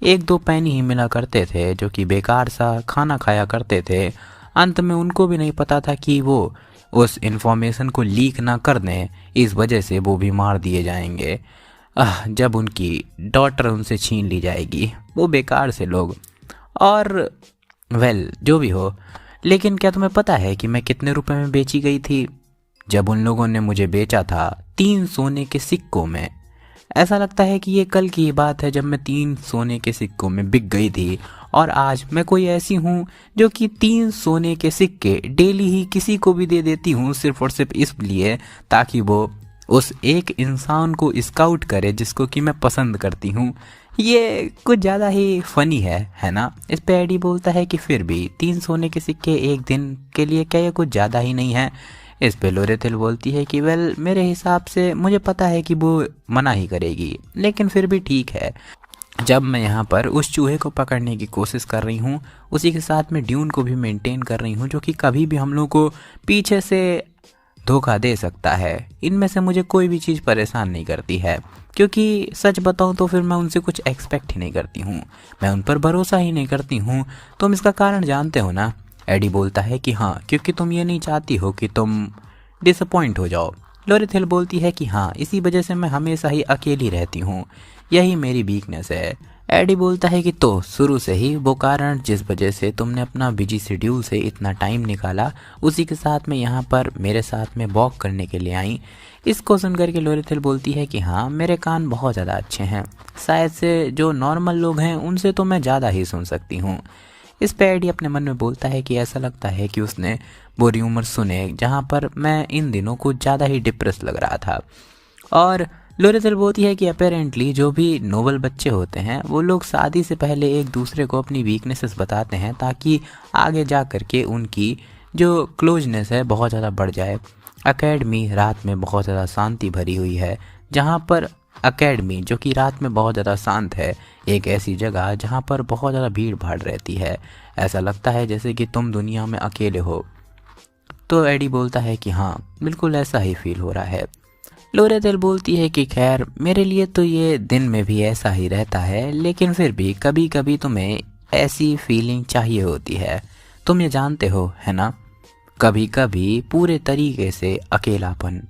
1-2 पैनी ही मिला करते थे, जो कि बेकार सा खाना खाया करते थे, अंत में उनको भी नहीं पता था कि वो उस इन्फॉर्मेशन को लीक ना कर दें, इस वजह से वो भी मार दिए जाएंगे। जब उनकी डॉटर उनसे छीन ली जाएगी, वो बेकार से लोग। और जो भी हो, लेकिन क्या तुम्हें पता है कि मैं कितने रुपए में बेची गई थी? जब उन लोगों ने मुझे बेचा था 3 सोने के सिक्कों में। ऐसा लगता है कि ये कल की बात है जब मैं 3 सोने के सिक्कों में बिक गई थी, और आज मैं कोई ऐसी हूँ जो कि 3 सोने के सिक्के डेली ही किसी को भी दे देती हूँ, सिर्फ और सिर्फ इसलिए ताकि वो उस एक इंसान को स्काउट करे जिसको कि मैं पसंद करती हूँ। ये कुछ ज़्यादा ही फनी है ना? इस पे एडी बोलता है कि फिर भी 3 सोने के सिक्के एक दिन के लिए क्या ये कुछ ज़्यादा ही नहीं है? इस पे लोरेथिल बोलती है कि मेरे हिसाब से मुझे पता है कि वो मना ही करेगी, लेकिन फिर भी ठीक है। जब मैं यहाँ पर उस चूहे को पकड़ने की कोशिश कर रही हूँ, उसी के साथ में ड्यून को भी मेंटेन कर रही हूँ, जो कि कभी भी हम लोग को पीछे से धोखा दे सकता है। इनमें से मुझे कोई भी चीज़ परेशान नहीं करती है, क्योंकि सच बताऊं तो फिर मैं उनसे कुछ एक्सपेक्ट ही नहीं करती हूँ, मैं उन पर भरोसा ही नहीं करती हूँ। तुम इसका कारण जानते हो ना? एडी बोलता है कि हाँ, क्योंकि तुम ये नहीं चाहती हो कि तुम डिसअपॉइंट हो जाओ। लोरेथिल बोलती है कि हाँ, इसी वजह से मैं हमेशा ही अकेली रहती हूँ, यही मेरी वीकनेस है। एडी बोलता है कि तो शुरू से ही वो कारण जिस वजह से तुमने अपना बिजी शेड्यूल से इतना टाइम निकाला, उसी के साथ में यहाँ पर मेरे साथ में वॉक करने के लिए आई। इसको सुनकर के लोरेथिल बोलती है कि हाँ, मेरे कान बहुत ज़्यादा अच्छे हैं, शायद से जो नॉर्मल लोग हैं उनसे तो मैं ज़्यादा ही सुन सकती हूँ। इस पे एडी अपने मन में बोलता है कि ऐसा लगता है कि उसने वो र्यूमर सुने जहाँ पर मैं इन दिनों कुछ ज़्यादा ही डिप्रेस लग रहा था। और लोरेथिल बोलती है कि अपेरेंटली जो भी नोबल बच्चे होते हैं वो लोग शादी से पहले एक दूसरे को अपनी वीकनेसेस बताते हैं, ताकि आगे जा कर के उनकी जो क्लोजनेस है बहुत ज़्यादा बढ़ जाए। अकेडमी रात में बहुत ज़्यादा शांति भरी हुई है, जहाँ पर अकेडमी जो कि रात में बहुत ज़्यादा शांत है, एक ऐसी जगह जहाँ पर बहुत ज़्यादा भीड़ भाड़ रहती है। ऐसा लगता है जैसे कि तुम दुनिया में अकेले हो। तो एडी बोलता है कि हाँ, बिल्कुल ऐसा ही फील हो रहा है। लोरेथिल बोलती है कि खैर, मेरे लिए तो ये दिन में भी ऐसा ही रहता है, लेकिन फिर भी कभी कभी तुम्हें ऐसी फीलिंग चाहिए होती है, तुम ये जानते हो है ना? कभी कभी पूरे तरीके से अकेलापन।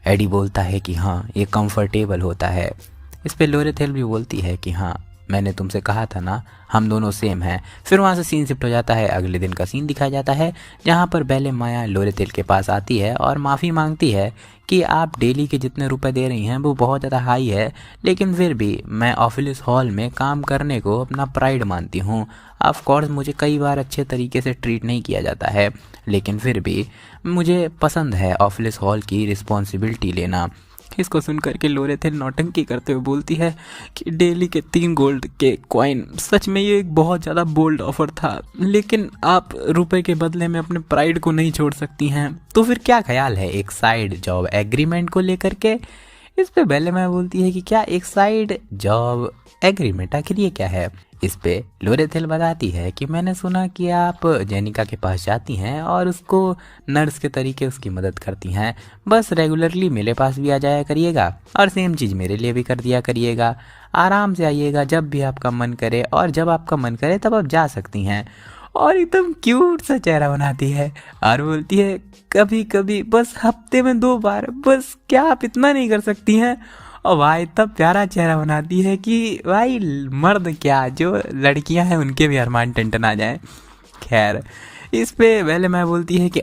एडी बोलता है कि हाँ, ये कंफर्टेबल होता है। इस पे लोरेथिल भी बोलती है कि हाँ, मैंने तुमसे कहा था ना, हम दोनों सेम हैं। फिर वहाँ से सीन शिफ्ट हो जाता है, अगले दिन का सीन दिखाया जाता है, जहाँ पर बेले माया लोरेथिल के पास आती है और माफ़ी मांगती है कि आप डेली के जितने रुपए दे रही हैं वो बहुत ज़्यादा हाई है, लेकिन फिर भी मैं ऑफिस हॉल में काम करने को अपना प्राइड मानती हूँ। ऑफ कोर्स मुझे कई बार अच्छे तरीके से ट्रीट नहीं किया जाता है, लेकिन फिर भी मुझे पसंद है ऑफिस हॉल की रिस्पॉन्सिबिलिटी लेना। इसको सुनकर के लोरेथिल नौटंकी करते हुए बोलती है कि डेली के 3 गोल्ड के कॉइन, सच में ये एक बहुत ज़्यादा बोल्ड ऑफर था, लेकिन आप रुपए के बदले में अपने प्राइड को नहीं छोड़ सकती हैं। तो फिर क्या ख्याल है एक साइड जॉब एग्रीमेंट को लेकर के? इस पे बेले मैं बोलती है कि क्या एक साइड जॉब एग्रीमेंट, आखिर ये क्या है? इस पे लोरेथिल बताती है कि मैंने सुना कि आप जेनिका के पास जाती हैं और उसको नर्स के तरीके उसकी मदद करती हैं। बस रेगुलरली मेरे पास भी आ जाया करिएगा और सेम चीज़ मेरे लिए भी कर दिया करिएगा। आराम से आइएगा जब भी आपका मन करे, और जब आपका मन करे तब आप जा सकती हैं। और एकदम क्यूट सा चेहरा बनाती है और बोलती है कभी कभी बस हफ्ते में 2 बार, बस क्या आप इतना नहीं कर सकती हैं? और भाई इतना प्यारा चेहरा बनाती है कि भाई मर्द क्या, जो लड़कियां हैं उनके भी अरमान टंटन आ जाए। खैर, इस पे बेले मैं बोलती है कि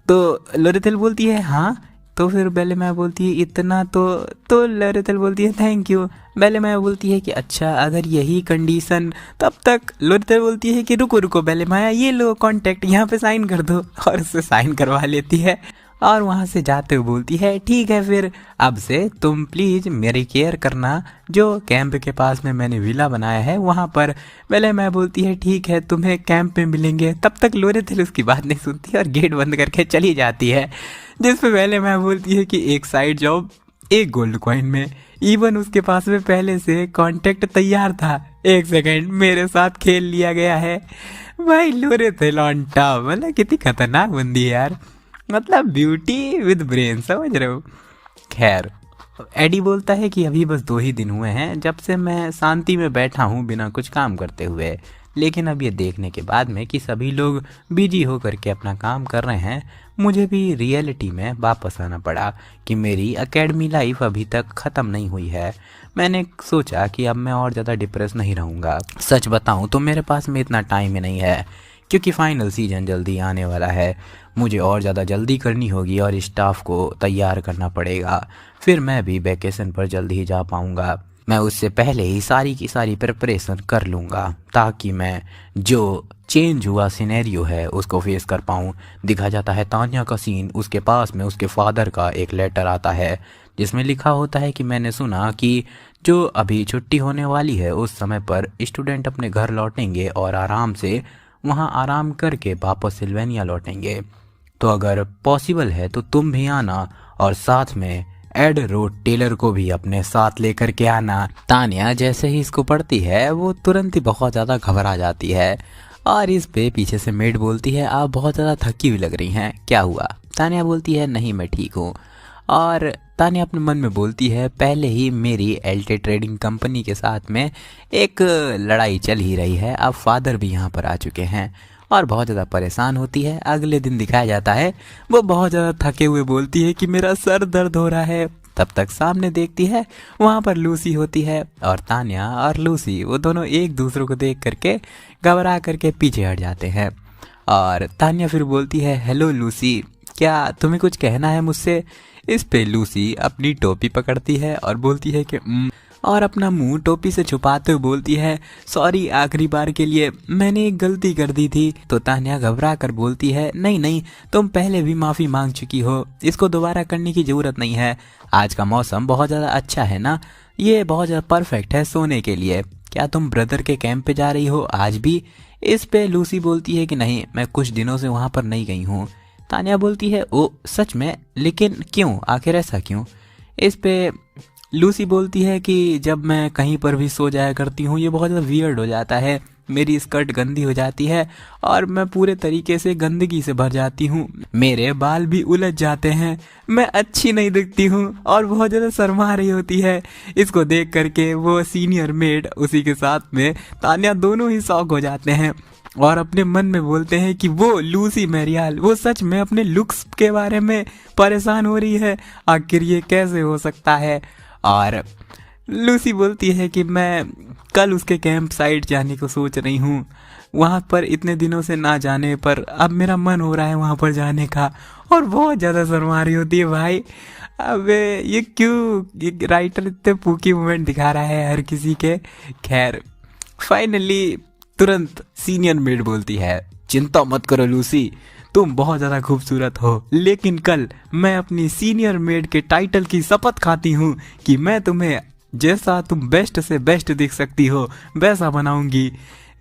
तो लोरेथिल बोलती है हाँ। तो फिर बेले मैं बोलती है इतना तो लोरेथिल बोलती है थैंक यू। बेले मैं बोलती है कि अच्छा, अगर यही कंडीशन, तब तक लोरेथिल बोलती है कि रुको रुको बेले माया, ये लो कॉन्टैक्ट, यहाँ पे साइन कर दो, और उससे साइन करवा लेती है। और वहाँ से जाते हुए बोलती है ठीक है, फिर अब से तुम प्लीज़ मेरी केयर करना, जो कैंप के पास में मैंने विला बनाया है वहाँ पर। पहले मैं बोलती है ठीक है, तुम्हें कैंप में मिलेंगे। तब तक लोरेथिल उसकी बात नहीं सुनती और गेट बंद करके चली जाती है। जिस पे पहले मैं बोलती है कि एक साइड जॉब 1 गोल्ड कॉइन में, इवन उसके पास में पहले से कॉन्टेक्ट तैयार था। 1 सेकेंड मेरे साथ खेल लिया गया है भाई। लोरेथिल ऑन टॉप, मतलब कितनी खतरनाक बंदी है यार, मतलब ब्यूटी विद ब्रेन, समझ रहे हो? खैर, एडी बोलता है कि अभी बस 2 ही दिन हुए हैं जब से मैं शांति में बैठा हूँ बिना कुछ काम करते हुए, लेकिन अब ये देखने के बाद में कि सभी लोग बिजी होकर के अपना काम कर रहे हैं, मुझे भी रियलिटी में वापस आना पड़ा कि मेरी एकेडमी लाइफ अभी तक ख़त्म नहीं हुई है। मैंने सोचा कि अब मैं और ज़्यादा डिप्रेस नहीं रहूँगा। सच बताऊँ तो मेरे पास में इतना टाइम ही नहीं है, क्योंकि फाइनल सीजन जल्दी आने वाला है। मुझे और ज़्यादा जल्दी करनी होगी और स्टाफ को तैयार करना पड़ेगा। फिर मैं भी वैकेशन पर जल्दी ही जा पाऊँगा। मैं उससे पहले ही सारी की सारी प्रिपरेशन कर लूँगा ताकि मैं जो चेंज हुआ सिनेरियो है उसको फेस कर पाऊँ। दिखा जाता है तान्या का सीन, उसके पास में उसके फादर का एक लेटर आता है जिसमें लिखा होता है कि मैंने सुना कि जो अभी छुट्टी होने वाली है उस समय पर स्टूडेंट अपने घर लौटेंगे और आराम से वहाँ आराम करके वापस सिल्वेनिया लौटेंगे। तो अगर पॉसिबल है तो तुम भी आना और साथ में एड रोड टेलर को भी अपने साथ लेकर के आना। तान्या जैसे ही इसको पढ़ती है वो तुरंत ही बहुत ज़्यादा घबरा जाती है और इस पे पीछे से मेड बोलती है आप बहुत ज़्यादा थकी हुई लग रही हैं, क्या हुआ? तान्या बोलती है नहीं मैं ठीक हूँ। और तान्या अपने मन में बोलती है पहले ही मेरी एल्टे ट्रेडिंग कंपनी के साथ में एक लड़ाई चल ही रही है, अब फादर भी यहाँ पर आ चुके हैं और बहुत ज़्यादा परेशान होती है। अगले दिन दिखाया जाता है वो बहुत ज़्यादा थके हुए बोलती है कि मेरा सर दर्द हो रहा है। तब तक सामने देखती है वहाँ पर लूसी होती है और तान्या और लूसी वो दोनों एक दूसरे को देख करके घबरा करके पीछे हट जाते हैं। और तान्या फिर बोलती है हेलो लूसी, क्या तुम्हें कुछ कहना है मुझसे? इस पे लूसी अपनी टोपी पकड़ती है और बोलती है कि और अपना मुंह टोपी से छुपाते हुए बोलती है सॉरी आखिरी बार के लिए, मैंने एक गलती कर दी थी। तो तान्या घबरा कर बोलती है नहीं नहीं तुम पहले भी माफ़ी मांग चुकी हो, इसको दोबारा करने की ज़रूरत नहीं है। आज का मौसम बहुत ज़्यादा अच्छा है ना, ये बहुत ज़्यादा परफेक्ट है सोने के लिए। क्या तुम ब्रदर के कैंप पे जा रही हो आज भी? इस पे लूसी बोलती है कि नहीं मैं कुछ दिनों से वहाँ पर नहीं गई हूँ। तान्या बोलती है ओ सच में, लेकिन क्यों, आखिर ऐसा क्यों? इस पे लूसी बोलती है कि जब मैं कहीं पर भी सो जाया करती हूँ ये बहुत ज़्यादा वियर्ड हो जाता है, मेरी स्कर्ट गंदी हो जाती है और मैं पूरे तरीके से गंदगी से भर जाती हूँ, मेरे बाल भी उलझ जाते हैं, मैं अच्छी नहीं दिखती हूँ और बहुत ज़्यादा शर्मा रही होती है। इसको देख करके वो सीनियर मेड उसी के साथ में तान्या दोनों ही शॉक हो जाते हैं और अपने मन में बोलते हैं कि वो लूसी मैरियाल वो सच में अपने लुक्स के बारे में परेशान हो रही है, आखिर ये कैसे हो सकता है? और लूसी बोलती है कि मैं कल उसके कैंप साइट जाने को सोच रही हूँ, वहाँ पर इतने दिनों से ना जाने पर अब मेरा मन हो रहा है वहाँ पर जाने का। और बहुत ज़्यादा शर्मा रही होती है भाई, अब ये क्यों ये राइटर इतने पूकी मोमेंट दिखा रहा है हर किसी के। खैर फाइनली तुरंत सीनियर मेड बोलती है चिंता मत करो लूसी, तुम बहुत ज़्यादा खूबसूरत हो, लेकिन कल मैं अपनी सीनियर मेड के टाइटल की शपथ खाती हूँ कि मैं तुम्हें जैसा तुम बेस्ट से बेस्ट दिख सकती हो वैसा बनाऊंगी।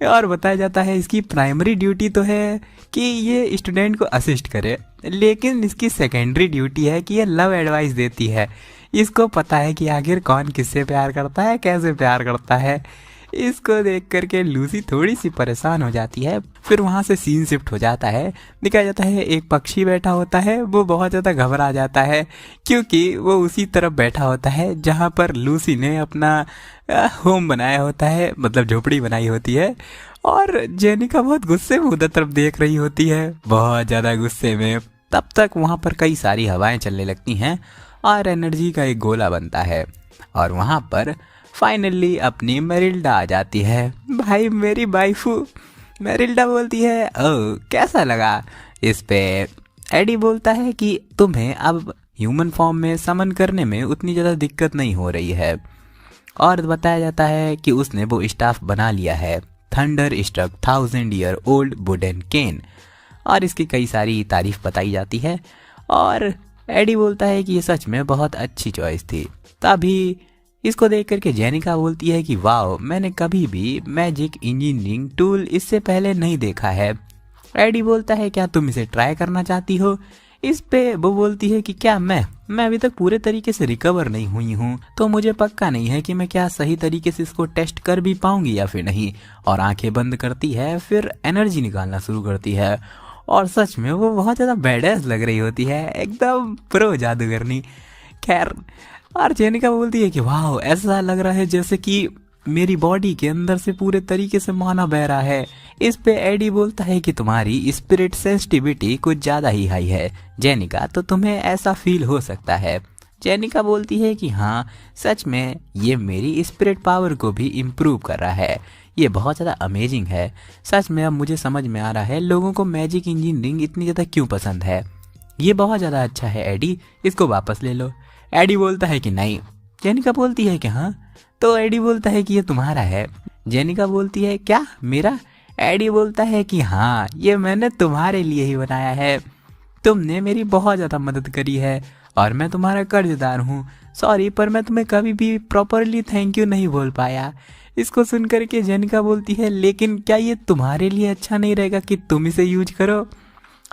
और बताया जाता है इसकी प्राइमरी ड्यूटी तो है कि ये स्टूडेंट को असिस्ट करे, लेकिन इसकी सेकेंडरी ड्यूटी है कि ये लव एडवाइस देती है। इसको पता है कि आखिर कौन किससे प्यार करता है, कैसे प्यार करता है। इसको देख करके लूसी थोड़ी सी परेशान हो जाती है। फिर वहाँ से सीन शिफ्ट हो जाता है, दिखाया जाता है एक पक्षी बैठा होता है, वो बहुत ज़्यादा घबरा जाता है क्योंकि वो उसी तरफ बैठा होता है जहाँ पर लूसी ने अपना होम बनाया होता है, मतलब झोपड़ी बनाई होती है। और जेनिका बहुत गुस्से में उधर तरफ देख रही होती है, बहुत ज़्यादा गुस्से में। तब तक वहाँ पर कई सारी हवाएं चलने लगती हैं और एनर्जी का एक गोला बनता है और वहाँ पर फाइनली अपनी मेरिल्डा आ जाती है। भाई मेरी वाइफू मेरिल्डा बोलती है ओ कैसा लगा? इस पे एडी बोलता है कि तुम्हें अब ह्यूमन फॉर्म में समन करने में उतनी ज़्यादा दिक्कत नहीं हो रही है। और बताया जाता है कि उसने वो स्टाफ बना लिया है thunderstruck 1000 year old wooden cane, और इसकी कई सारी तारीफ बताई जाती है। और एडी बोलता है कि ये सच में बहुत अच्छी चॉइस थी। तभी इसको देख करके जेनिका बोलती है कि वाओ मैंने कभी भी मैजिक इंजीनियरिंग टूल इससे पहले नहीं देखा है। एडी बोलता है क्या तुम इसे ट्राई करना चाहती हो? इस पे वो बोलती है कि क्या मैं अभी तक पूरे तरीके से रिकवर नहीं हुई हूँ, तो मुझे पक्का नहीं है कि मैं क्या सही तरीके से इसको टेस्ट कर भी पाऊंगी या फिर नहीं। और आंखें बंद करती है, फिर एनर्जी निकालना शुरू करती है और सच में वो बहुत ज़्यादा बैडएस लग रही होती है, एकदम प्रो जादूगरनी। खैर और जेनिका बोलती है कि वाह ऐसा लग रहा है जैसे कि मेरी बॉडी के अंदर से पूरे तरीके से माना बह रहा है। इस पे एडी बोलता है कि तुम्हारी स्पिरिट सेंसिटिविटी कुछ ज्यादा ही हाई है जेनिका, तो तुम्हें ऐसा फील हो सकता है। जेनिका बोलती है कि हाँ सच में ये मेरी स्पिरिट पावर को भी इम्प्रूव कर रहा है, ये बहुत ज़्यादा अमेजिंग है। सच में अब मुझे समझ में आ रहा है लोगों को मैजिक इंजीनियरिंग इतनी ज़्यादा क्यों पसंद है। ये बहुत ज़्यादा अच्छा है एडी, इसको वापस ले लो। एडी बोलता है कि नहीं। जेनिका बोलती है कि हाँ, तो एडी बोलता है कि ये तुम्हारा है। जेनिका बोलती है क्या मेरा? एडी बोलता है कि हाँ ये मैंने तुम्हारे लिए ही बनाया है, तुमने मेरी बहुत ज़्यादा मदद करी है और मैं तुम्हारा कर्जदार हूँ। सॉरी पर मैं तुम्हें कभी भी प्रॉपरली थैंक यू नहीं बोल पाया। इसको सुनकर के जेनिका बोलती है लेकिन क्या ये तुम्हारे लिए अच्छा नहीं रहेगा कि तुम इसे यूज करो,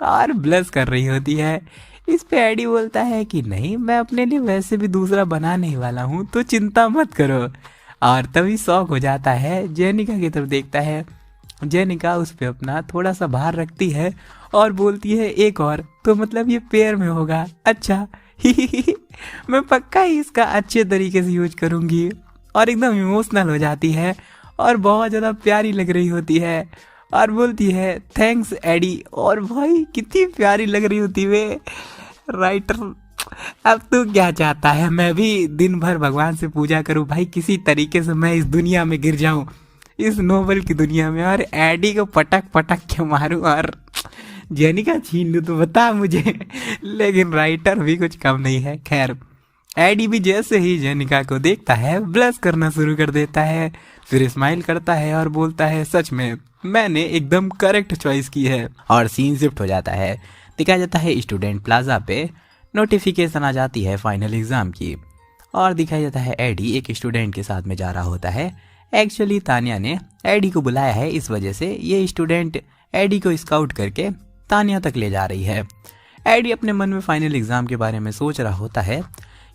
और ब्लश कर रही होती है। इस पे एडी बोलता है कि नहीं मैं अपने लिए वैसे भी दूसरा बनाने ही वाला हूँ, तो चिंता मत करो। और तभी शौक हो जाता है, जेनिका की तरफ देखता है। जेनिका उस पे अपना थोड़ा सा भार रखती है और बोलती है एक और, तो मतलब ये पेयर में होगा, अच्छा मैं पक्का ही इसका अच्छे तरीके से यूज करूँगी। और एकदम इमोशनल हो जाती है और बहुत ज़्यादा प्यारी लग रही होती है और बोलती है थैंक्स एडी। और भाई कितनी प्यारी लग रही होती वे। राइटर अब तू क्या चाहता है, मैं भी दिन भर भगवान से पूजा करूं भाई, किसी तरीके से मैं इस दुनिया में गिर जाऊं, इस नोबल की दुनिया में, और एडी को पटक पटक के मारूं और जेनिका छीन लूं, तो बता मुझे। लेकिन राइटर भी कुछ कम नहीं है। खैर एडी भी जैसे ही जेनिका को देखता है ब्लश करना शुरू कर देता है, फिर स्माइल करता है और बोलता है सच में मैंने एकदम करेक्ट चॉइस की है। और सीन शिफ्ट हो जाता है, दिखाया जाता है स्टूडेंट प्लाजा पे नोटिफिकेशन आ जाती है फाइनल एग्जाम की, और दिखाया जाता है एडी एक स्टूडेंट के साथ में जा रहा होता है। एक्चुअली तानिया ने एडी को बुलाया है, इस वजह से ये स्टूडेंट एडी को स्काउट करके तानिया तक ले जा रही है। एडी अपने मन में फाइनल एग्जाम के बारे में सोच रहा होता है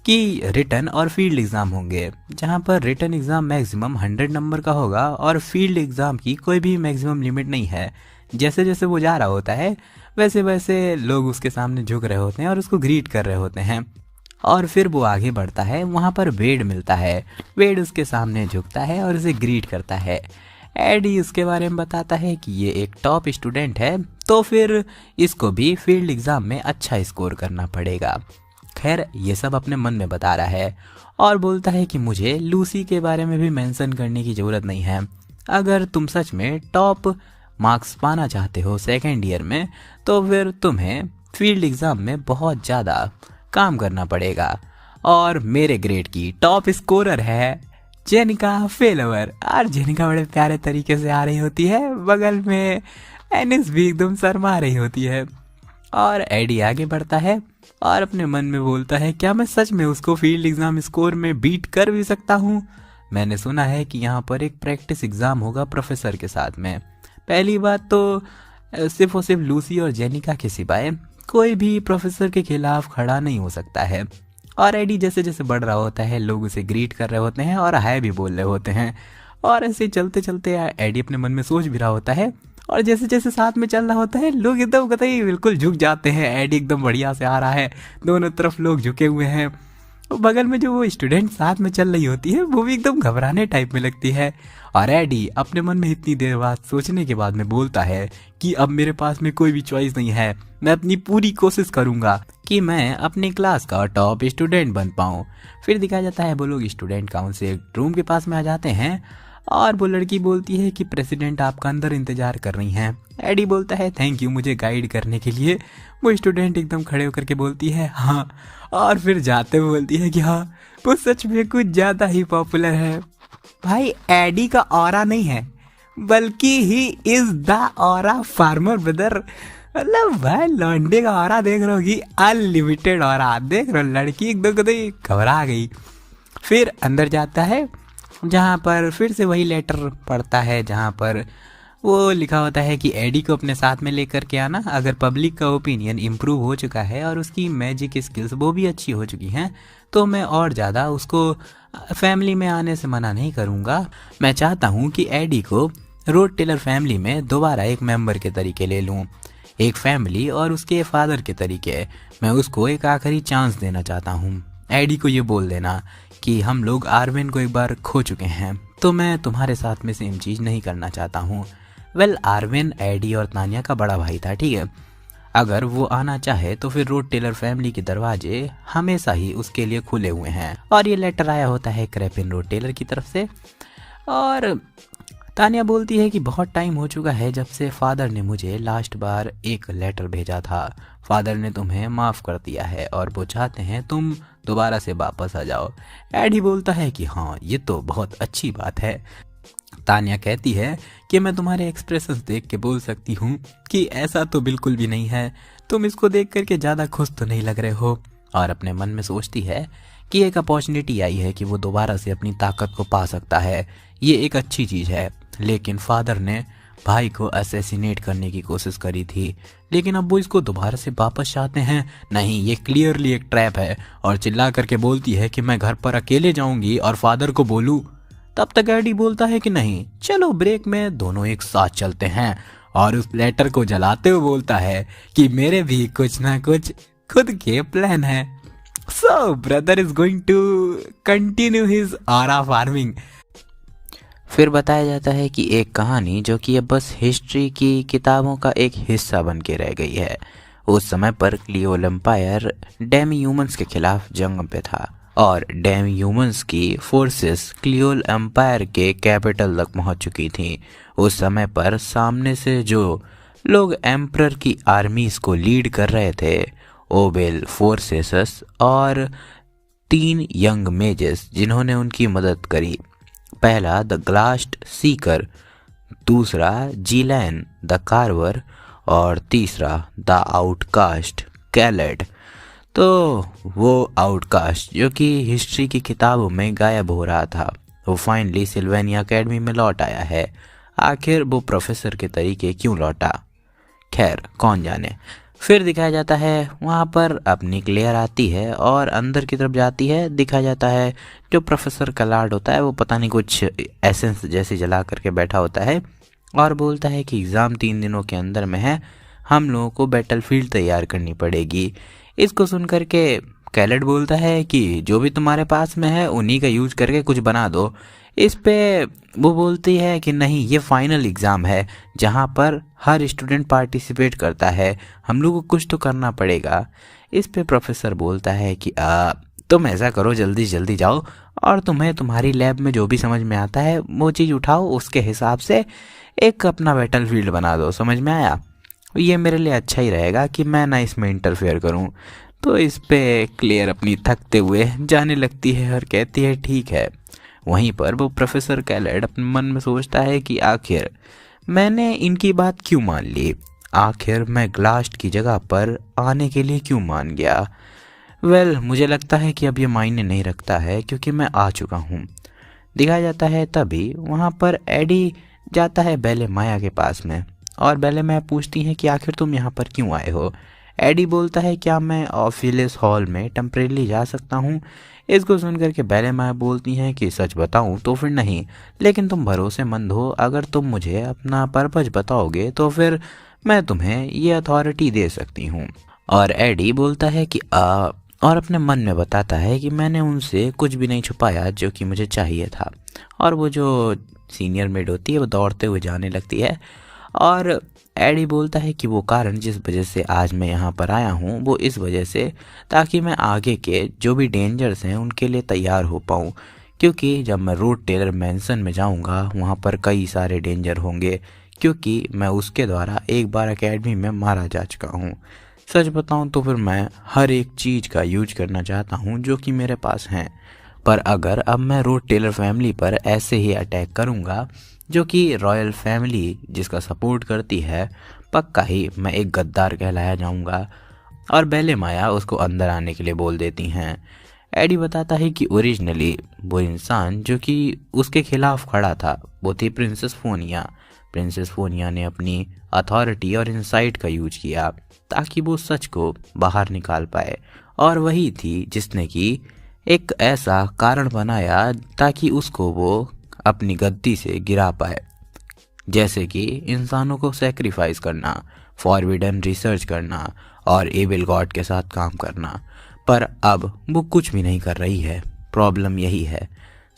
कि रिटन और फील्ड एग्ज़ाम होंगे, जहां पर रिटन एग्ज़ाम मैक्सिमम 100 नंबर का होगा और फील्ड एग्ज़ाम की कोई भी मैक्सिमम लिमिट नहीं है। जैसे जैसे वो जा रहा होता है वैसे वैसे लोग उसके सामने झुक रहे होते हैं और उसको ग्रीट कर रहे होते हैं। और फिर वो आगे बढ़ता है, वहाँ पर वेड मिलता है। वेड उसके सामने झुकता है और उसे ग्रीट करता है। एडी उसके बारे में बताता है कि ये एक टॉप स्टूडेंट है, तो फिर इसको भी फील्ड एग्ज़ाम में अच्छा स्कोर करना पड़ेगा। खैर ये सब अपने मन में बता रहा है और बोलता है कि मुझे लूसी के बारे में भी मेंशन करने की ज़रूरत नहीं है। अगर तुम सच में टॉप मार्क्स पाना चाहते हो सेकेंड ईयर में, तो फिर तुम्हें फील्ड एग्ज़ाम में बहुत ज़्यादा काम करना पड़ेगा। और मेरे ग्रेड की टॉप स्कोरर है जेनिका फेलोवर। और जेनिका बड़े प्यारे तरीके से आ रही होती है, बगल में एनिस भी एकदम शर्मा रही होती है। और एडी आगे बढ़ता है और अपने मन में बोलता है क्या मैं सच में उसको फील्ड एग्ज़ाम स्कोर में बीट कर भी सकता हूँ। मैंने सुना है कि यहाँ पर एक प्रैक्टिस एग्ज़ाम होगा प्रोफेसर के साथ में। पहली बात तो सिर्फ और सिर्फ लूसी और जेनिका के सिवाय कोई भी प्रोफेसर के खिलाफ खड़ा नहीं हो सकता है। और एडी जैसे जैसे बढ़ रहा होता है लोग उसे ग्रीट कर रहे होते हैं और हाय भी बोल रहे होते हैं। और ऐसे चलते चलते एडी अपने मन में सोच भी रहा होता है, और जैसे जैसे साथ में चल रहा होता है लोग एकदम कतई बिल्कुल झुक जाते हैं। एडी एकदम बढ़िया से आ रहा है, दोनों तरफ लोग झुके हुए हैं। बगल में जो वो स्टूडेंट साथ में चल रही होती है वो भी एकदम घबराने टाइप में लगती है। और एडी अपने मन में इतनी देर बाद सोचने के बाद में बोलता है कि अब मेरे पास में कोई भी चॉइस नहीं है, मैं अपनी पूरी कोशिश करूंगा कि मैं अपनी क्लास का टॉप स्टूडेंट बन पाऊँ। फिर दिखाया जाता है वो लोग स्टूडेंट काउंसिल रूम के पास में आ जाते हैं और वो लड़की बोलती है कि प्रेसिडेंट आपका अंदर इंतजार कर रही हैं। एडी बोलता है थैंक यू मुझे गाइड करने के लिए। वो स्टूडेंट एकदम खड़े होकर के बोलती है हाँ, और फिर जाते हुए बोलती है कि हाँ वो सच में कुछ ज़्यादा ही पॉपुलर है। भाई एडी का ऑरा नहीं है बल्कि he is the aura farmer brother. मतलब भाई लौंडे का ऑरा देख रहे हो कि अनलिमिटेड ऑरा देख रहे हो। लड़की एकदम कतई घबरा गई। फिर अंदर जाता है जहाँ पर फिर से वही लेटर पढ़ता है जहाँ पर वो लिखा होता है कि एडी को अपने साथ में लेकर के आना। अगर पब्लिक का ओपिनियन इम्प्रूव हो चुका है और उसकी मैजिक स्किल्स वो भी अच्छी हो चुकी हैं, तो मैं और ज़्यादा उसको फैमिली में आने से मना नहीं करूँगा। मैं चाहता हूँ कि एडी को रोड टेलर फैमिली में दोबारा एक मेंबर के तरीके ले लूँ, एक फैमिली और उसके फादर के तरीके। मैं उसको एक आखिरी चांस देना चाहता हूँ। एडी को ये बोल देना कि हम लोग आर्विन को एक बार खो चुके हैं, तो मैं तुम्हारे साथ में सेम चीज़ नहीं करना चाहता हूँ। वेल, आर्विन एडी और तानिया का बड़ा भाई था, ठीक है। अगर वो आना चाहे तो फिर रोड टेलर फैमिली के दरवाजे हमेशा ही उसके लिए खुले हुए हैं। और ये लेटर आया होता है क्रैपिन रोड टेलर की तरफ से। और तानिया बोलती है कि बहुत टाइम हो चुका है जब से फादर ने मुझे लास्ट बार एक लेटर भेजा था। फादर ने तुम्हें माफ़ कर दिया है और वो चाहते हैं तुम दोबारा से वापस आ जाओ। एडी बोलता है कि हाँ, ये तो बहुत अच्छी बात है। तानिया कहती है कि मैं तुम्हारे एक्सप्रेशंस देख के बोल सकती हूँ कि ऐसा तो बिल्कुल भी नहीं है। तुम इसको देख करके ज़्यादा खुश तो नहीं लग रहे हो। और अपने मन में सोचती है कि एक अपॉर्चुनिटी आई है कि वो दोबारा से अपनी ताकत को पा सकता है। ये एक अच्छी चीज़ है। लेकिन फादर ने भाई को असैसिनेट करने की कोशिश करी थी, लेकिन अब वो इसको दोबारा से वापस चाहते हैं। नहीं, ये क्लियरली एक ट्रैप है। और चिल्ला करके बोलती है कि मैं घर पर अकेले जाऊंगी और फादर को बोलूं। तब तक एडी बोलता है कि नहीं, चलो ब्रेक में दोनों एक साथ चलते हैं। और उस लेटर को जलाते हुए बोलता है कि मेरे भी कुछ ना कुछ खुद के प्लान है। So brother is going to continue his aura farming. फिर बताया जाता है कि एक कहानी जो कि अब बस हिस्ट्री की किताबों का एक हिस्सा बन के रह गई है। उस समय पर क्लियोल एम्पायर डेमी ह्यूमंस के खिलाफ जंग पे था और डेमी ह्यूमंस की फोर्सेस क्लियोल एम्पायर के कैपिटल तक पहुंच चुकी थी। उस समय पर सामने से जो लोग एम्परर की आर्मीज को लीड कर रहे थे, ओबेल फोर्सेस और 3 यंग मेजेस जिन्होंने उनकी मदद करी। पहला द ग्लास्ट सीकर, दूसरा जीलैन द कार्वर और तीसरा द आउटकास्ट कैलेड। तो वो आउटकास्ट जो कि हिस्ट्री की किताबों में गायब हो रहा था, वो फाइनली सिल्वेनिया एकेडमी में लौट आया है। आखिर वो प्रोफेसर के तरीके क्यों लौटा, खैर कौन जाने। फिर दिखाया जाता है वहाँ पर अपनी क्लियर आती है और अंदर की तरफ जाती है। दिखाया जाता है जो प्रोफेसर कलार्ड होता है वो पता नहीं कुछ एसेंस जैसे जला करके बैठा होता है और बोलता है कि एग्ज़ाम 3 दिनों के अंदर में है, हम लोगों को बैटलफील्ड तैयार करनी पड़ेगी। इसको सुन करके कैलेट बोलता है कि जो भी तुम्हारे पास में है उन्हीं का यूज करके कुछ बना दो। इस पे वो बोलती है कि नहीं, ये फाइनल एग्ज़ाम है जहाँ पर हर स्टूडेंट पार्टिसिपेट करता है, हम लोग को कुछ तो करना पड़ेगा। इस पे प्रोफेसर बोलता है कि तुम ऐसा करो, जल्दी जल्दी जाओ और तुम्हें तुम्हारी लैब में जो भी समझ में आता है वो चीज़ उठाओ, उसके हिसाब से एक अपना बैटलफील्ड बना दो। समझ में आया? ये मेरे लिए अच्छा ही रहेगा कि मैं ना इसमें इंटरफेयर करूं। तो इस पे क्लियर अपनी थकते हुए जाने लगती है और कहती है ठीक है। वहीं पर वो प्रोफेसर कैलेट अपने मन में सोचता है कि आखिर मैंने इनकी बात क्यों मान ली, आखिर मैं ग्लास्ट की जगह पर आने के लिए क्यों मान गया। वेल, मुझे लगता है कि अब ये मायने नहीं रखता है क्योंकि मैं आ चुका हूँ। दिखाया जाता है तभी वहाँ पर एडी जाता है बेले माया के पास में और बेले माया पूछती है कि आखिर तुम यहाँ पर क्यों आए हो। एडी बोलता है क्या मैं ऑफिलिस हॉल में टेम्परेली जा सकता हूँ। इसको सुनकर के बेले माया बोलती हैं कि सच बताऊँ तो फिर नहीं, लेकिन तुम भरोसेमंद हो, अगर तुम मुझे अपना पर्पज बताओगे तो फिर मैं तुम्हें ये अथॉरिटी दे सकती हूँ। और एडी बोलता है कि और अपने मन में बताता है कि मैंने उनसे कुछ भी नहीं छुपाया जो कि मुझे चाहिए था। और वो जो सीनियर मेड होती है वो दौड़ते हुए जाने लगती है और एडी बोलता है कि वो कारण जिस वजह से आज मैं यहाँ पर आया हूँ वो इस वजह से ताकि मैं आगे के जो भी डेंजर्स हैं उनके लिए तैयार हो पाऊँ, क्योंकि जब मैं रोड टेलर मैंसन में जाऊँगा वहाँ पर कई सारे डेंजर होंगे, क्योंकि मैं उसके द्वारा एक बार एकेडमी में मारा जा चुका हूँ। सच बताऊँ तो फिर मैं हर एक चीज़ का यूज करना चाहता हूँ जो कि मेरे पास हैं, पर अगर अब मैं रोड टेलर फैमिली पर ऐसे ही अटैक करूँगा जो कि रॉयल फैमिली जिसका सपोर्ट करती है, पक्का ही मैं एक गद्दार कहलाया जाऊंगा। और बेले माया उसको अंदर आने के लिए बोल देती हैं। एडी बताता है कि ओरिजिनली वो इंसान जो कि उसके खिलाफ खड़ा था वो थी प्रिंसेस फोनिया। प्रिंसेस फोनिया ने अपनी अथॉरिटी और इंसाइट का यूज किया ताकि वो सच को बाहर निकाल पाए, और वही थी जिसने कि एक ऐसा कारण बनाया ताकि उसको वो अपनी गद्दी से गिरा पाए, जैसे कि इंसानों को सेक्रीफाइस करना, फॉरबिडन रिसर्च करना और एविल गॉड के साथ काम करना। पर अब वो कुछ भी नहीं कर रही है। प्रॉब्लम यही है।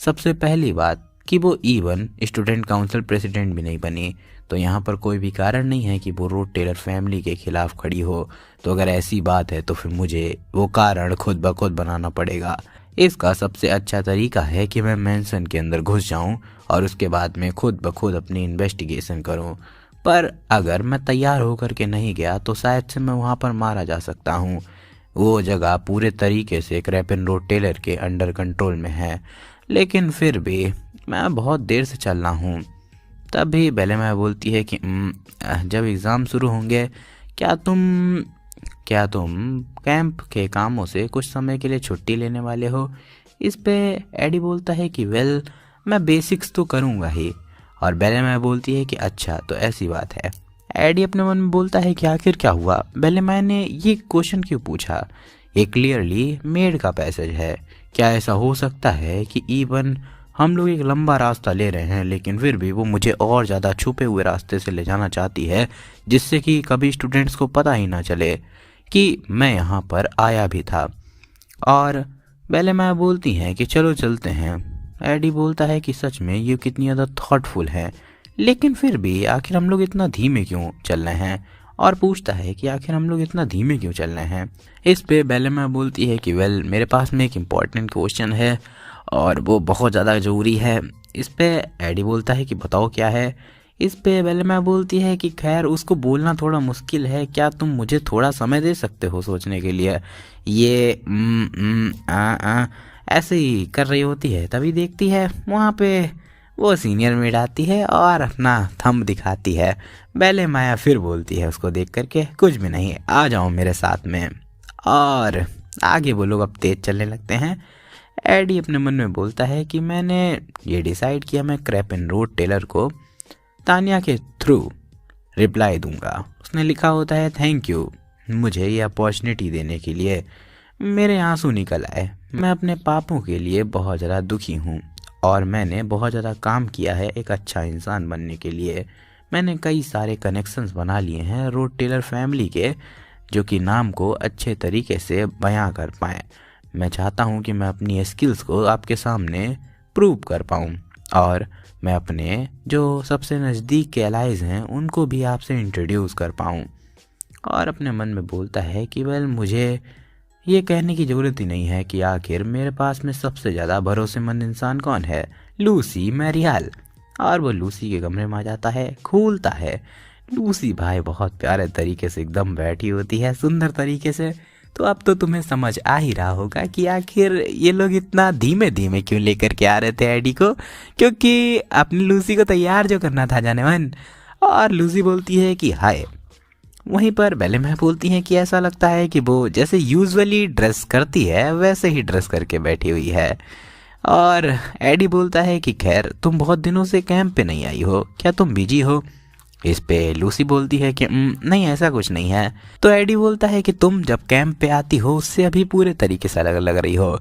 सबसे पहली बात कि वो इवन स्टूडेंट काउंसिल प्रेसिडेंट भी नहीं बनी, तो यहाँ पर कोई भी कारण नहीं है कि वो रोड टेलर फैमिली के खिलाफ खड़ी हो। तो अगर ऐसी बात है तो फिर मुझे वो कारण खुद ब खुद बनाना पड़ेगा। इसका सबसे अच्छा तरीका है कि मैं मैंसन के अंदर घुस जाऊं और उसके बाद मैं खुद ब खुद अपनी इन्वेस्टिगेशन करूं। पर अगर मैं तैयार होकर के नहीं गया तो शायद से मैं वहाँ पर मारा जा सकता हूँ। वो जगह पूरे तरीके से क्रैपन रोड टेलर के अंडर कंट्रोल में है, लेकिन फिर भी मैं बहुत देर से चल रहा हूँ। तभी बेलेमाया बोलती है कि जब एग्ज़ाम शुरू होंगे क्या तुम कैंप के कामों से कुछ समय के लिए छुट्टी लेने वाले हो? इस पे एडी बोलता है कि वेल, मैं बेसिक्स तो करूँगा ही। और बेलेमाया बोलती है कि अच्छा, तो ऐसी बात है। एडी अपने मन में बोलता है कि आखिर क्या हुआ, बेलेमाया ने ये क्वेश्चन क्यों पूछा? ये क्लियरली मेड का पैसेज है। क्या ऐसा हो सकता है कि इवन हम लोग एक लंबा रास्ता ले रहे हैं लेकिन फिर भी वो मुझे और ज़्यादा छुपे हुए रास्ते से ले जाना चाहती है, जिससे कि कभी स्टूडेंट्स को पता ही ना चले कि मैं यहाँ पर आया भी था। और बेलेमाया बोलती हैं कि चलो चलते हैं। एडी बोलता है कि सच में ये कितनी ज़्यादा थॉटफुल है, लेकिन फिर भी आखिर हम लोग इतना धीमे क्यों चल रहे हैं? और पूछता है कि आखिर हम लोग इतना धीमे क्यों चल रहे हैं? इस पे बेलेमाया बोलती है कि वेल, मेरे पास में एक इम्पॉर्टेंट क्वेश्चन है और वो बहुत ज़्यादा ज़रूरी है। इस पे एडी बोलता है कि बताओ क्या है। इस पे बेलेमाया बोलती है कि खैर, उसको बोलना थोड़ा मुश्किल है, क्या तुम मुझे थोड़ा समय दे सकते हो सोचने के लिए? ये ऐसे ही कर रही होती है, तभी देखती है वहाँ पे वो सीनियर मेड आती है और अपना थंब दिखाती है। बेलेमाया फिर बोलती है उसको देख करके, कुछ भी नहीं, आ जाओ मेरे साथ में। और आगे वो लोग अब तेज चलने लगते हैं। एडी अपने मन में बोलता है कि मैंने ये डिसाइड किया, मैं क्रैपन रोड टेलर को तानिया के थ्रू रिप्लाई दूंगा। उसने लिखा होता है, थैंक यू मुझे ये अपॉर्चुनिटी देने के लिए। मेरे आंसू निकल आए। मैं अपने पापों के लिए बहुत ज़्यादा दुखी हूँ और मैंने बहुत ज़्यादा काम किया है एक अच्छा इंसान बनने के लिए। मैंने कई सारे कनेक्शंस बना लिए हैं रोड टेलर फैमिली के, जो कि नाम को अच्छे तरीके से बयां कर पाएँ। मैं चाहता हूं कि मैं अपनी स्किल्स को आपके सामने प्रूव कर पाऊं और मैं अपने जो सबसे नज़दीक के एलाइज हैं उनको भी आपसे इंट्रोड्यूस कर पाऊं। और अपने मन में बोलता है कि वेल, मुझे ये कहने की ज़रूरत ही नहीं है कि आखिर मेरे पास में सबसे ज़्यादा भरोसेमंद इंसान कौन है, लूसी मैरियाल। और वो लूसी के कमरे में आ जाता है, खोलता है। लूसी भाई बहुत प्यारे तरीके से एकदम बैठी होती है, सुंदर तरीके से। तो अब तो तुम्हें समझ आ ही रहा होगा कि आखिर ये लोग इतना धीमे धीमे क्यों लेकर के आ रहे थे एडी को, क्योंकि अपनी लूसी को तैयार जो करना था जाने मन। और लूसी बोलती है कि हाय। वहीं पर बेलेमाया बोलती हैं कि ऐसा लगता है कि वो जैसे यूजुअली ड्रेस करती है वैसे ही ड्रेस करके बैठी हुई है। और एडी बोलता है कि खैर, तुम बहुत दिनों से कैंप पे नहीं आई हो, क्या तुम बिजी हो? इस पे लूसी बोलती है कि नहीं, ऐसा कुछ नहीं है। तो एडी बोलता है कि तुम जब कैंप पे आती हो उससे अभी पूरे तरीके से अलग लग रही हो।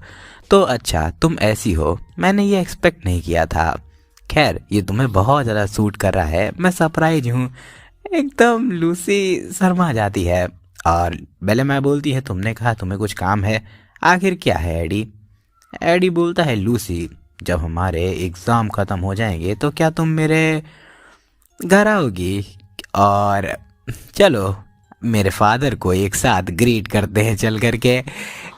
तो अच्छा, तुम ऐसी हो, मैंने ये एक्सपेक्ट नहीं किया था। खैर, ये तुम्हें बहुत ज़्यादा सूट कर रहा है, मैं सरप्राइज हूँ। एकदम लूसी शर्मा जाती है। और बेलेमाया बोलती है, तुमने कहा तुम्हें कुछ काम है, आखिर क्या है एडी? एडी बोलता है, लूसी, जब हमारे एग्ज़ाम ख़त्म हो जाएंगे तो क्या तुम मेरे घर आओगी और चलो मेरे फादर को एक साथ ग्रीट करते हैं चल करके।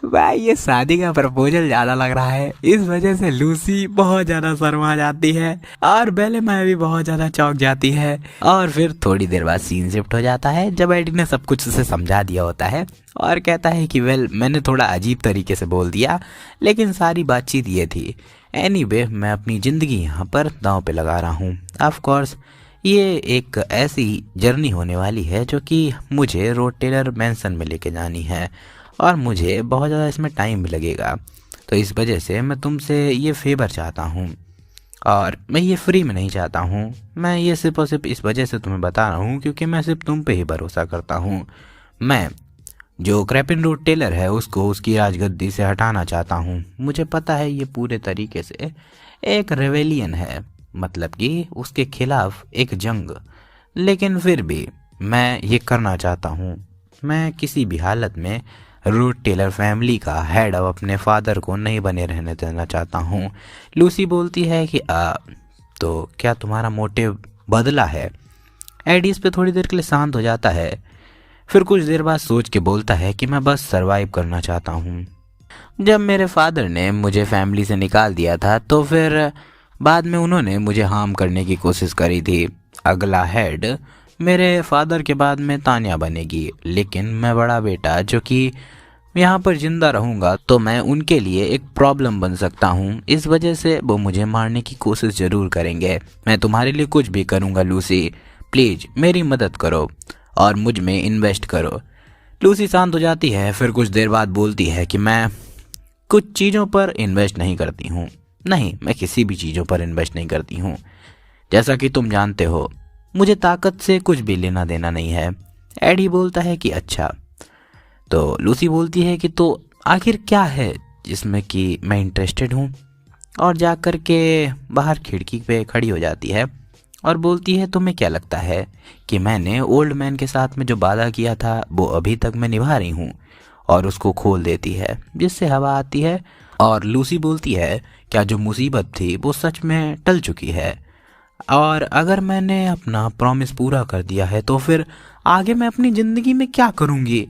भाई, ये शादी का प्रपोजल ज़्यादा लग रहा है। इस वजह से लूसी बहुत ज़्यादा शर्मा जाती है और बेलेमाया भी बहुत ज़्यादा चौंक जाती है। और फिर थोड़ी देर बाद सीन शिफ्ट हो जाता है जब एडी ने सब कुछ उसे समझा दिया होता है और कहता है कि वेल, मैंने थोड़ा अजीब तरीके से बोल दिया, लेकिन सारी बातचीत ये थी। एनीवे, मैं अपनी ज़िंदगी यहाँ पर दांव पे लगा रहा हूँ। ऑफ कोर्स ये एक ऐसी जर्नी होने वाली है जो कि मुझे रोड टेलर मैंसन में लेके जानी है और मुझे बहुत ज़्यादा इसमें टाइम भी लगेगा। तो इस वजह से मैं तुमसे ये फेवर चाहता हूँ और मैं ये फ्री में नहीं चाहता हूँ। मैं ये सिर्फ और सिर्फ इस वजह से तुम्हें बता रहा हूँ क्योंकि मैं सिर्फ तुम पे ही भरोसा करता हूँ। मैं जो क्रैपन रोड टेलर है उसको उसकी राजगद्दी से हटाना चाहता हूँ। मुझे पता है ये पूरे तरीके से एक रेवेलियन है, मतलब कि उसके खिलाफ एक जंग, लेकिन फिर भी मैं ये करना चाहता हूँ। मैं किसी भी हालत में रूट टेलर फैमिली का हेड अब अपने फादर को नहीं बने रहने देना चाहता हूँ। लूसी बोलती है कि तो क्या तुम्हारा मोटिव बदला है? एडी इस पे थोड़ी देर के लिए शांत हो जाता है, फिर कुछ देर बाद सोच के बोलता है कि मैं बस सरवाइव करना चाहता हूँ। जब मेरे फादर ने मुझे फैमिली से निकाल दिया था तो फिर बाद में उन्होंने मुझे हार्म करने की कोशिश करी थी। अगला हेड मेरे फादर के बाद में तान्या बनेगी, लेकिन मैं बड़ा बेटा जो कि यहाँ पर जिंदा रहूँगा तो मैं उनके लिए एक प्रॉब्लम बन सकता हूँ। इस वजह से वो मुझे मारने की कोशिश ज़रूर करेंगे। मैं तुम्हारे लिए कुछ भी करूँगा लूसी, प्लीज़ मेरी मदद करो और मुझ में इन्वेस्ट करो। लूसी शांत हो जाती है, फिर कुछ देर बाद बोलती है कि मैं कुछ चीज़ों पर इन्वेस्ट नहीं करती हूँ। नहीं, मैं किसी भी चीज़ों पर इन्वेस्ट नहीं करती हूँ। जैसा कि तुम जानते हो, मुझे ताकत से कुछ भी लेना देना नहीं है। एडी बोलता है कि अच्छा। तो लूसी बोलती है कि तो आखिर क्या है जिसमें कि मैं इंटरेस्टेड हूँ, और जा कर के बाहर खिड़की पे खड़ी हो जाती है और बोलती है तुम्हें क्या लगता है कि मैंने ओल्ड मैन के साथ में जो वादा किया था वो अभी तक मैं निभा रही हूँ? और उसको खोल देती है जिससे हवा आती है और लूसी बोलती है क्या जो मुसीबत थी वो सच में टल चुकी है, और अगर मैंने अपना प्रॉमिस पूरा कर दिया है तो फिर आगे मैं अपनी ज़िंदगी में क्या करूँगी?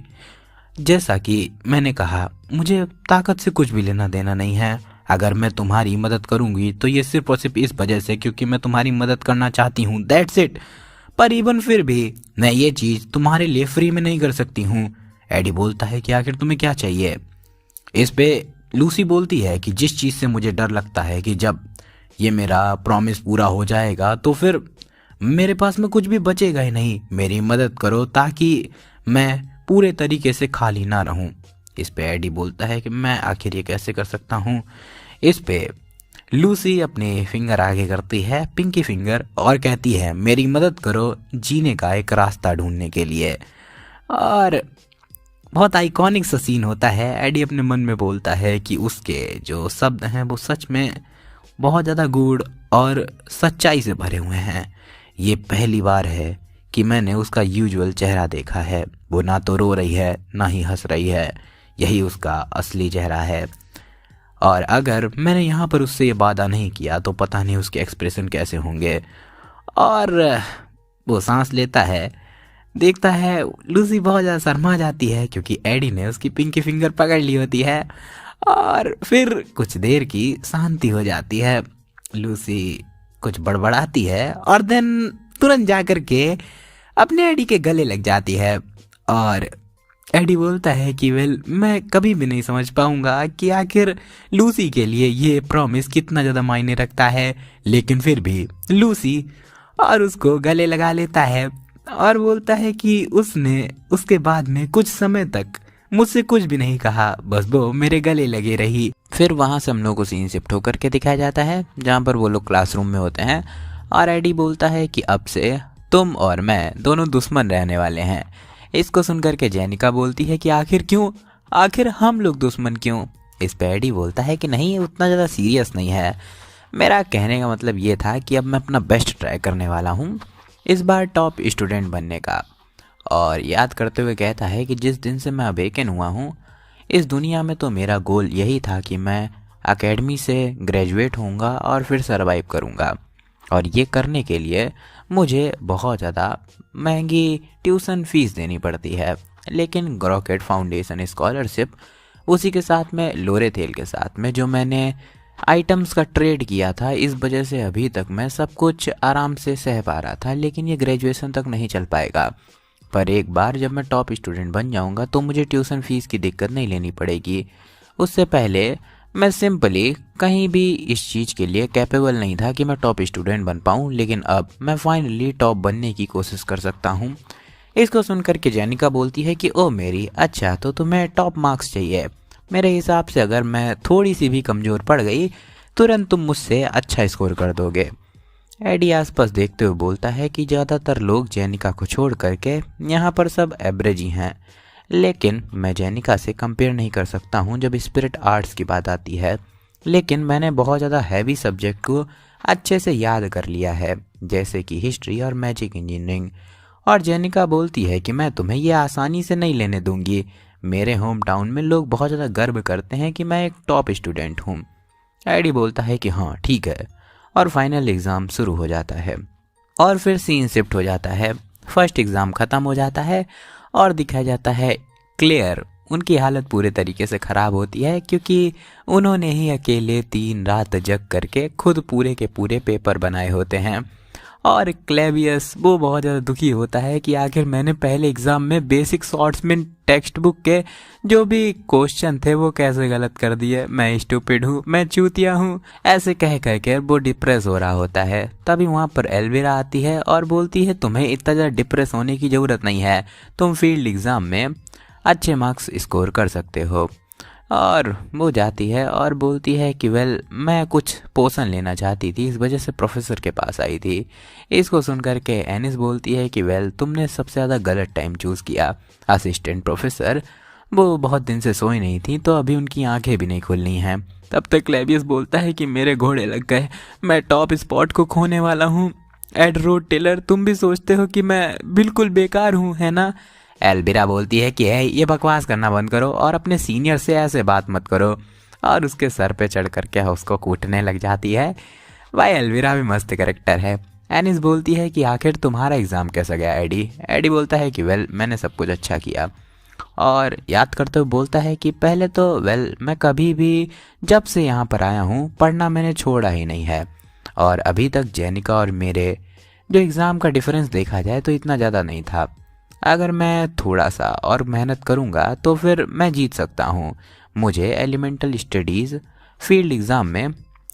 जैसा कि मैंने कहा, मुझे ताकत से कुछ भी लेना देना नहीं है। अगर मैं तुम्हारी मदद करूँगी तो ये सिर्फ और सिर्फ इस वजह से क्योंकि मैं तुम्हारी मदद करना चाहती हूँ, दैट्स इट। पर इवन फिर भी मैं ये चीज़ तुम्हारे लिए फ्री में नहीं कर सकती हूँ। एडी बोलता है कि आखिर तुम्हें क्या चाहिए? इस पे लूसी बोलती है कि जिस चीज़ से मुझे डर लगता है कि जब ये मेरा प्रॉमिस पूरा हो जाएगा तो फिर मेरे पास में कुछ भी बचेगा ही नहीं। मेरी मदद करो ताकि मैं पूरे तरीके से खाली ना रहूं। इस पे एडी बोलता है कि मैं आखिर ये कैसे कर सकता हूं? इस पे लूसी अपने फिंगर आगे करती है, पिंकी फिंगर, और कहती है मेरी मदद करो जीने का एक रास्ता ढूंढने के लिए। और बहुत आइकॉनिक सा सीन होता है। एडी अपने मन में बोलता है कि उसके जो शब्द हैं वो सच में बहुत ज़्यादा गूढ़ और सच्चाई से भरे हुए हैं। ये पहली बार है कि मैंने उसका यूजुअल चेहरा देखा है। वो ना तो रो रही है ना ही हंस रही है, यही उसका असली चेहरा है। और अगर मैंने यहाँ पर उससे ये वादा नहीं किया तो पता नहीं उसके एक्सप्रेशन कैसे होंगे। और वो सांस लेता है, देखता है लूसी बहुत ज़्यादा शर्मा जाती है क्योंकि एडी ने उसकी पिंकी फिंगर पकड़ ली होती है। और फिर कुछ देर की शांति हो जाती है। लूसी कुछ बड़बड़ाती है और देन तुरंत जाकर के अपने एडी के गले लग जाती है। और एडी बोलता है कि वेल, मैं कभी भी नहीं समझ पाऊंगा कि आखिर लूसी के लिए ये प्रॉमिस कितना ज़्यादा मायने रखता है, लेकिन फिर भी लूसी और उसको गले लगा लेता है और बोलता है कि उसने उसके बाद में कुछ समय तक मुझसे कुछ भी नहीं कहा, बस वो मेरे गले लगे रही। फिर वहाँ से हम लोग को सीन शिफ्ट होकर के दिखाया जाता है जहाँ पर वो लोग क्लासरूम में होते हैं और एडी बोलता है कि अब से तुम और मैं दोनों दुश्मन रहने वाले हैं। इसको सुनकर के जेनिका बोलती है कि आखिर क्यों, आखिर हम लोग दुश्मन क्यों? इस पे एडी बोलता है कि नहीं, उतना ज़्यादा सीरियस नहीं है। मेरा कहने का मतलब ये था कि अब मैं अपना बेस्ट ट्राई करने वाला हूँ, इस बार टॉप स्टूडेंट बनने का। और याद करते हुए कहता है कि जिस दिन से मैं अवेकन हुआ हूँ इस दुनिया में तो मेरा गोल यही था कि मैं एकेडमी से ग्रेजुएट होऊंगा और फिर सरवाइव करूँगा। और ये करने के लिए मुझे बहुत ज़्यादा महंगी ट्यूशन फ़ीस देनी पड़ती है, लेकिन ग्रोकेट फाउंडेशन स्कॉलरशिप, उसी के साथ में लोरेथेल के साथ में जो मैंने आइटम्स का ट्रेड किया था, इस वजह से अभी तक मैं सब कुछ आराम से सह पा रहा था। लेकिन ये ग्रेजुएशन तक नहीं चल पाएगा। पर एक बार जब मैं टॉप स्टूडेंट बन जाऊंगा तो मुझे ट्यूशन फ़ीस की दिक्कत नहीं लेनी पड़ेगी। उससे पहले मैं सिंपली कहीं भी इस चीज़ के लिए कैपेबल नहीं था कि मैं टॉप स्टूडेंट बन पाऊँ, लेकिन अब मैं फाइनली टॉप बनने की कोशिश कर सकता हूँ। इसको सुनकर के जेनिका बोलती है कि ओ मेरी, अच्छा तो तुम्हें टॉप मार्क्स चाहिए। मेरे हिसाब से अगर मैं थोड़ी सी भी कमज़ोर पड़ गई तुरंत तुम मुझसे अच्छा स्कोर कर दोगे। एडी आसपास देखते हुए बोलता है कि ज़्यादातर लोग जेनिका को छोड़ करके यहाँ पर सब एवरेज ही हैं, लेकिन मैं जेनिका से कंपेयर नहीं कर सकता हूँ जब स्पिरिट आर्ट्स की बात आती है। लेकिन मैंने बहुत ज़्यादा हैवी सब्जेक्ट को अच्छे से याद कर लिया है, जैसे कि हिस्ट्री और मैजिक इंजीनियरिंग। और जेनिका बोलती है कि मैं तुम्हें ये आसानी से नहीं लेने दूंगी, मेरे होम टाउन में लोग बहुत ज़्यादा गर्व करते हैं कि मैं एक टॉप स्टूडेंट हूँ। एडी बोलता है कि हाँ ठीक है, और फाइनल एग्ज़ाम शुरू हो जाता है और फिर सीन शिफ्ट हो जाता है। फर्स्ट एग्ज़ाम ख़त्म हो जाता है और दिखाया जाता है क्लेयर। उनकी हालत पूरे तरीके से ख़राब होती है क्योंकि उन्होंने ही अकेले 3 रात जग करके खुद पूरे के पूरे पेपर बनाए होते हैं। और क्लेवियस वो बहुत ज़्यादा दुखी होता है कि आखिर मैंने पहले एग्ज़ाम में बेसिक शॉर्ट्समैन टेक्स्ट बुक के जो भी क्वेश्चन थे वो कैसे गलत कर दिए। मैं स्टूपिड हूँ, मैं चूतिया हूँ, ऐसे कह कह के वो डिप्रेस हो रहा होता है। तभी वहाँ पर एल्विरा आती है और बोलती है तुम्हें इतना ज़्यादा डिप्रेस होने की ज़रूरत नहीं है, तुम फील्ड एग्ज़ाम में अच्छे मार्क्स स्कोर कर सकते हो। और वो जाती है और बोलती है कि वेल मैं कुछ पोषण लेना चाहती थी, इस वजह से प्रोफेसर के पास आई थी। इसको सुन कर के एनिस बोलती है कि वेल तुमने सबसे ज़्यादा गलत टाइम चूज़ किया। असिस्टेंट प्रोफेसर वो बहुत दिन से सोई नहीं थी तो अभी उनकी आंखें भी नहीं खुलनी हैं। तब तक क्लेवियस बोलता है कि मेरे घोड़े लग गए, मैं टॉप स्पॉट को खोने वाला हूँ। एडरोड टेलर तुम भी सोचते हो कि मैं बिल्कुल बेकार हूँ, है ना? एल्विरा बोलती है कि ये बकवास करना बंद करो और अपने सीनियर से ऐसे बात मत करो, और उसके सर पे चढ़ करके उसको कूटने लग जाती है। भाई एल्विरा भी मस्त कैरेक्टर है। एनिस बोलती है कि आखिर तुम्हारा एग्ज़ाम कैसा गया एडी? एडी बोलता है कि वेल मैंने सब कुछ अच्छा किया, और याद करते हुए बोलता है कि पहले तो वेल मैं कभी भी जब से यहाँ पर आया हूँ पढ़ना मैंने छोड़ा ही नहीं है, और अभी तक जेनिका और मेरे जो एग्ज़ाम का डिफरेंस देखा जाए तो इतना ज़्यादा नहीं था। अगर मैं थोड़ा सा और मेहनत करूँगा तो फिर मैं जीत सकता हूँ। मुझे एलिमेंटल स्टडीज़ फील्ड एग्ज़ाम में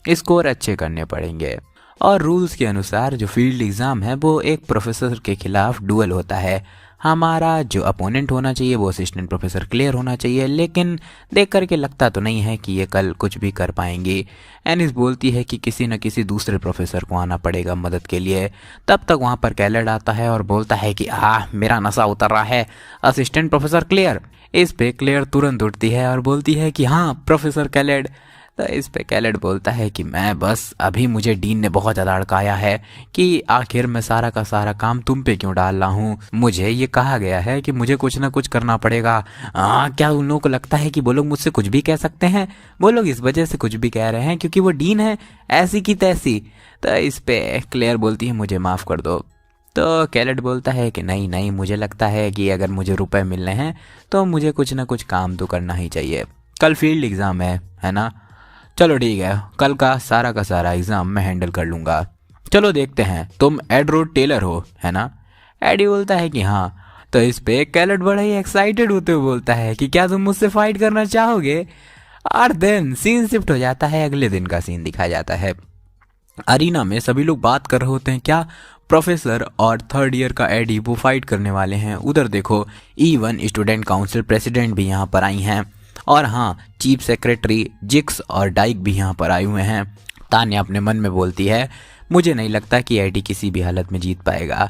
स्कोर अच्छे करने पड़ेंगे, और रूल्स के अनुसार जो फील्ड एग्ज़ाम है वो एक प्रोफेसर के खिलाफ डुअल होता है। हमारा जो अपोनेंट होना चाहिए वो असिस्टेंट प्रोफेसर क्लियर होना चाहिए, लेकिन देख करके लगता तो नहीं है कि ये कल कुछ भी कर पाएंगी। एनिस बोलती है कि किसी न किसी दूसरे प्रोफेसर को आना पड़ेगा मदद के लिए। तब तक वहाँ पर कैलेड आता है और बोलता है कि मेरा नशा उतर रहा है, असिस्टेंट प्रोफेसर क्लियर। इस पे क्लियर तुरंत उठती है और बोलती है कि हाँ प्रोफेसर कैलेड। तो इस पे कैलेड बोलता है कि मैं बस अभी मुझे डीन ने बहुत ज़्यादा अड़काया है कि आखिर मैं सारा का सारा काम तुम पे क्यों डाल रहा हूँ। मुझे ये कहा गया है कि मुझे कुछ ना कुछ करना पड़ेगा। क्या उन लोगों को लगता है कि वो लोग मुझसे कुछ भी कह सकते हैं? वो लोग इस वजह से कुछ भी कह रहे हैं क्योंकि वो डीन है, ऐसी की तैसी। तो इस पे क्लेयर बोलती है मुझे माफ़ कर दो। तो कैलेड बोलता है कि नहीं नहीं, मुझे लगता है कि अगर मुझे रुपए मिलने हैं तो मुझे कुछ ना कुछ काम तो करना ही चाहिए। कल फील्ड एग्ज़ाम है ना? चलो ठीक है, कल का सारा एग्ज़ाम मैं हैंडल कर लूँगा। चलो देखते हैं, तुम एडरोड टेलर हो, है ना? एडी बोलता है कि हाँ। तो इस पे कैलेड बड़ा ही एक्साइटेड होते हुए बोलता है कि क्या तुम मुझसे फाइट करना चाहोगे? और देन सीन शिफ्ट हो जाता है, अगले दिन का सीन दिखाया जाता है। अरीना में सभी लोग बात कर रहे होते हैं क्या प्रोफेसर और थर्ड ईयर का एडी वो फाइट करने वाले हैं। उधर देखो E1 स्टूडेंट काउंसिल प्रेसिडेंट भी यहाँ पर आई हैं, और हाँ चीफ सेक्रेटरी जिक्स और डाइक भी यहाँ पर आए हुए हैं। तान्या अपने मन में बोलती है मुझे नहीं लगता कि एडी किसी भी हालत में जीत पाएगा।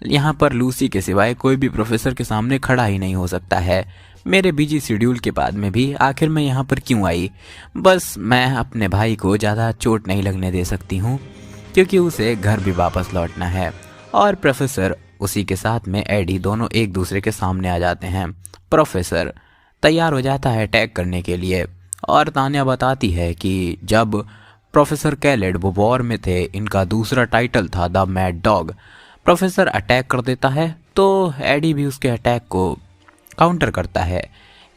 यहाँ पर लूसी के सिवाय कोई भी प्रोफेसर के सामने खड़ा ही नहीं हो सकता है। मेरे बिजी शेड्यूल के बाद में भी आखिर मैं यहाँ पर क्यों आई? बस मैं अपने भाई को ज़्यादा चोट नहीं लगने दे सकती हूँ क्योंकि उसे घर भी वापस लौटना है। और प्रोफेसर उसी के साथ में एडी दोनों एक दूसरे के सामने आ जाते हैं। प्रोफेसर तैयार हो जाता है अटैक करने के लिए, और तान्या बताती है कि जब प्रोफेसर कैलेड वो वॉर में थे, इनका दूसरा टाइटल था the mad dog. Professor attack कर देता है तो एडी भी उसके अटैक को काउंटर करता है।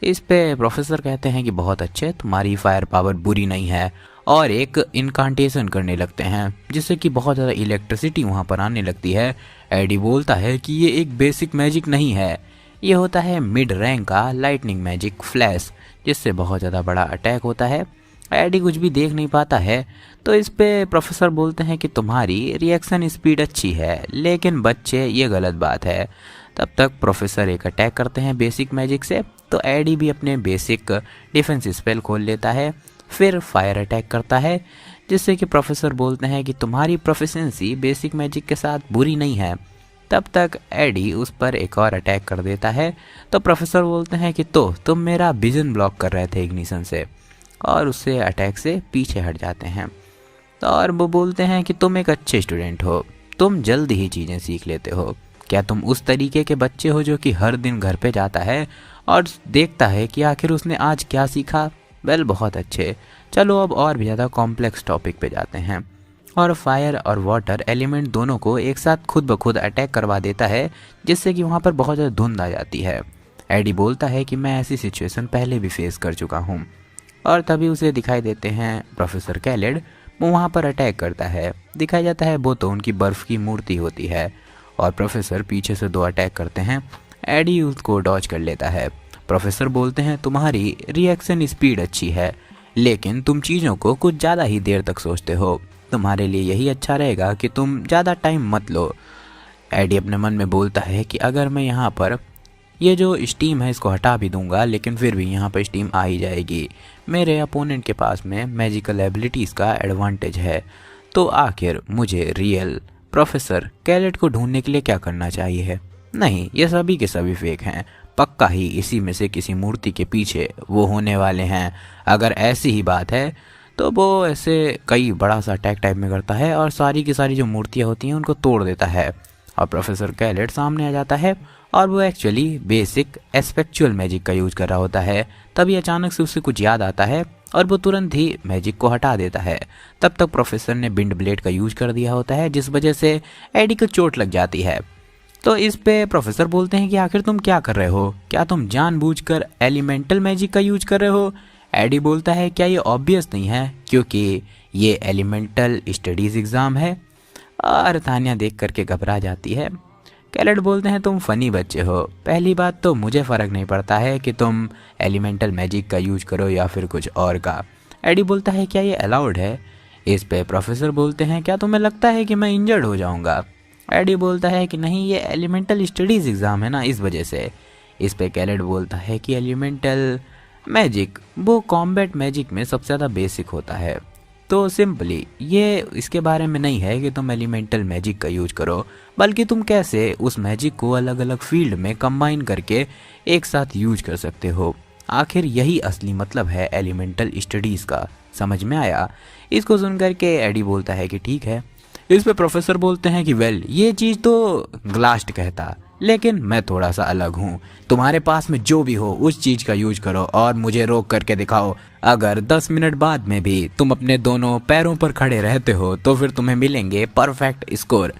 इस पे प्रोफेसर कहते हैं कि बहुत अच्छे, तुम्हारी फायर पावर बुरी नहीं है, और एक इनकांटेशन करने लगते हैं जिससे कि बहुत ज़्यादा इलेक्ट्रिसिटी वहाँ पर आने लगती है। एडी बोलता है कि ये एक बेसिक मैजिक नहीं है, ये होता है मिड रैंक का लाइटनिंग मैजिक फ्लैश, जिससे बहुत ज़्यादा बड़ा अटैक होता है। एडी कुछ भी देख नहीं पाता है। तो इस पे प्रोफेसर बोलते हैं कि तुम्हारी रिएक्शन स्पीड अच्छी है, लेकिन बच्चे ये गलत बात है। तब तक प्रोफेसर एक अटैक करते हैं बेसिक मैजिक से, तो एडी भी अपने बेसिक डिफेंस स्पेल खोल लेता है, फिर फायर अटैक करता है, जिससे कि प्रोफेसर बोलते हैं कि तुम्हारी प्रोफिशिएंसी बेसिक मैजिक के साथ बुरी नहीं है। तब तक एडी उस पर एक और अटैक कर देता है। तो प्रोफेसर बोलते हैं कि तो तुम मेरा विजन ब्लॉक कर रहे थे इग्निशन से, और उससे अटैक से पीछे हट जाते हैं। और वो बोलते हैं कि तुम एक अच्छे स्टूडेंट हो, तुम जल्द ही चीज़ें सीख लेते हो। क्या तुम उस तरीके के बच्चे हो जो कि हर दिन घर पे जाता है और देखता है कि आखिर उसने आज क्या सीखा। वेल, बहुत अच्छे। चलो अब और भी ज़्यादा कॉम्प्लेक्स टॉपिक पे जाते हैं। और फायर और वाटर एलिमेंट दोनों को एक साथ खुद ब खुद अटैक करवा देता है, जिससे कि वहाँ पर बहुत ज़्यादा धुंध आ जाती है। एडी बोलता है कि मैं ऐसी सिचुएशन पहले भी फेस कर चुका हूँ। और तभी उसे दिखाई देते हैं प्रोफेसर कैलेड। वो वहाँ पर अटैक करता है। दिखाया जाता है वो तो उनकी बर्फ़ की मूर्ति होती है और प्रोफेसर पीछे से 2 अटैक करते हैं। एडी उसको डॉज कर लेता है। प्रोफेसर बोलते हैं तुम्हारी रिएक्शन स्पीड अच्छी है, लेकिन तुम चीज़ों को कुछ ज़्यादा ही देर तक सोचते हो। तुम्हारे लिए यही अच्छा रहेगा कि तुम ज़्यादा टाइम मत लो। एडी अपने मन में बोलता है कि अगर मैं यहाँ पर ये जो स्टीम है इसको हटा भी दूंगा, लेकिन फिर भी यहाँ पर स्टीम आ ही जाएगी। मेरे अपोनेंट के पास में मैजिकल एबिलिटीज़ का एडवांटेज है, तो आखिर मुझे रियल प्रोफेसर कैलेट को ढूंढने के लिए क्या करना चाहिए? नहीं, ये सभी के सभी फेक हैं। पक्का ही इसी में से किसी मूर्ति के पीछे वो होने वाले हैं। अगर ऐसी ही बात है तो वो ऐसे कई बड़ा सा अटैक टाइप में करता है और सारी की सारी जो मूर्तियाँ होती हैं उनको तोड़ देता है। और प्रोफेसर कैलेट सामने आ जाता है और वो एक्चुअली बेसिक एस्पेक्चुअल मैजिक का यूज कर रहा होता है। तभी अचानक से उसे कुछ याद आता है और वो तुरंत ही मैजिक को हटा देता है। तब तक प्रोफेसर ने विंड ब्लेड का यूज कर दिया होता है, जिस वजह से एडी को चोट लग जाती है। तो इस पे प्रोफेसर बोलते हैं कि आखिर तुम क्या कर रहे हो? क्या तुम जानबूझकर एलिमेंटल मैजिक का यूज कर रहे हो? एडी बोलता है क्या ये ऑब्वियस नहीं है, क्योंकि ये एलिमेंटल स्टडीज़ एग्ज़ाम है। और तानिया देख करके घबरा जाती है। कैलेट बोलते हैं तुम फ़नी बच्चे हो। पहली बात तो मुझे फ़र्क नहीं पड़ता है कि तुम एलिमेंटल मैजिक का यूज करो या फिर कुछ और का। एडी बोलता है क्या ये अलाउड है? इस पे प्रोफेसर बोलते हैं क्या तुम्हें लगता है कि मैं इंजर्ड हो जाऊंगा? एडी बोलता है कि नहीं, ये एलिमेंटल स्टडीज़ एग्ज़ाम है ना, इस वजह से। इस पे कैलेट बोलता है कि एलिमेंटल मैजिक वो कॉम्बैट मैजिक में सबसे ज़्यादा बेसिक होता है, तो सिंपली ये इसके बारे में नहीं है कि तुम एलिमेंटल मैजिक का यूज करो, बल्कि तुम कैसे उस मैजिक को अलग अलग फील्ड में कंबाइन करके एक साथ यूज कर सकते हो। आखिर यही असली मतलब है एलिमेंटल स्टडीज़ का। समझ में आया? इसको सुन करके एडी बोलता है कि ठीक है। इस पे प्रोफेसर बोलते हैं कि वेल, ये चीज़ तो ग्लास्ट कहता, लेकिन मैं थोड़ा सा अलग हूँ। तुम्हारे पास में जो भी हो उस चीज़ का यूज करो और मुझे रोक करके दिखाओ। अगर 10 मिनट बाद में भी तुम अपने दोनों पैरों पर खड़े रहते हो तो फिर तुम्हें मिलेंगे परफेक्ट स्कोर।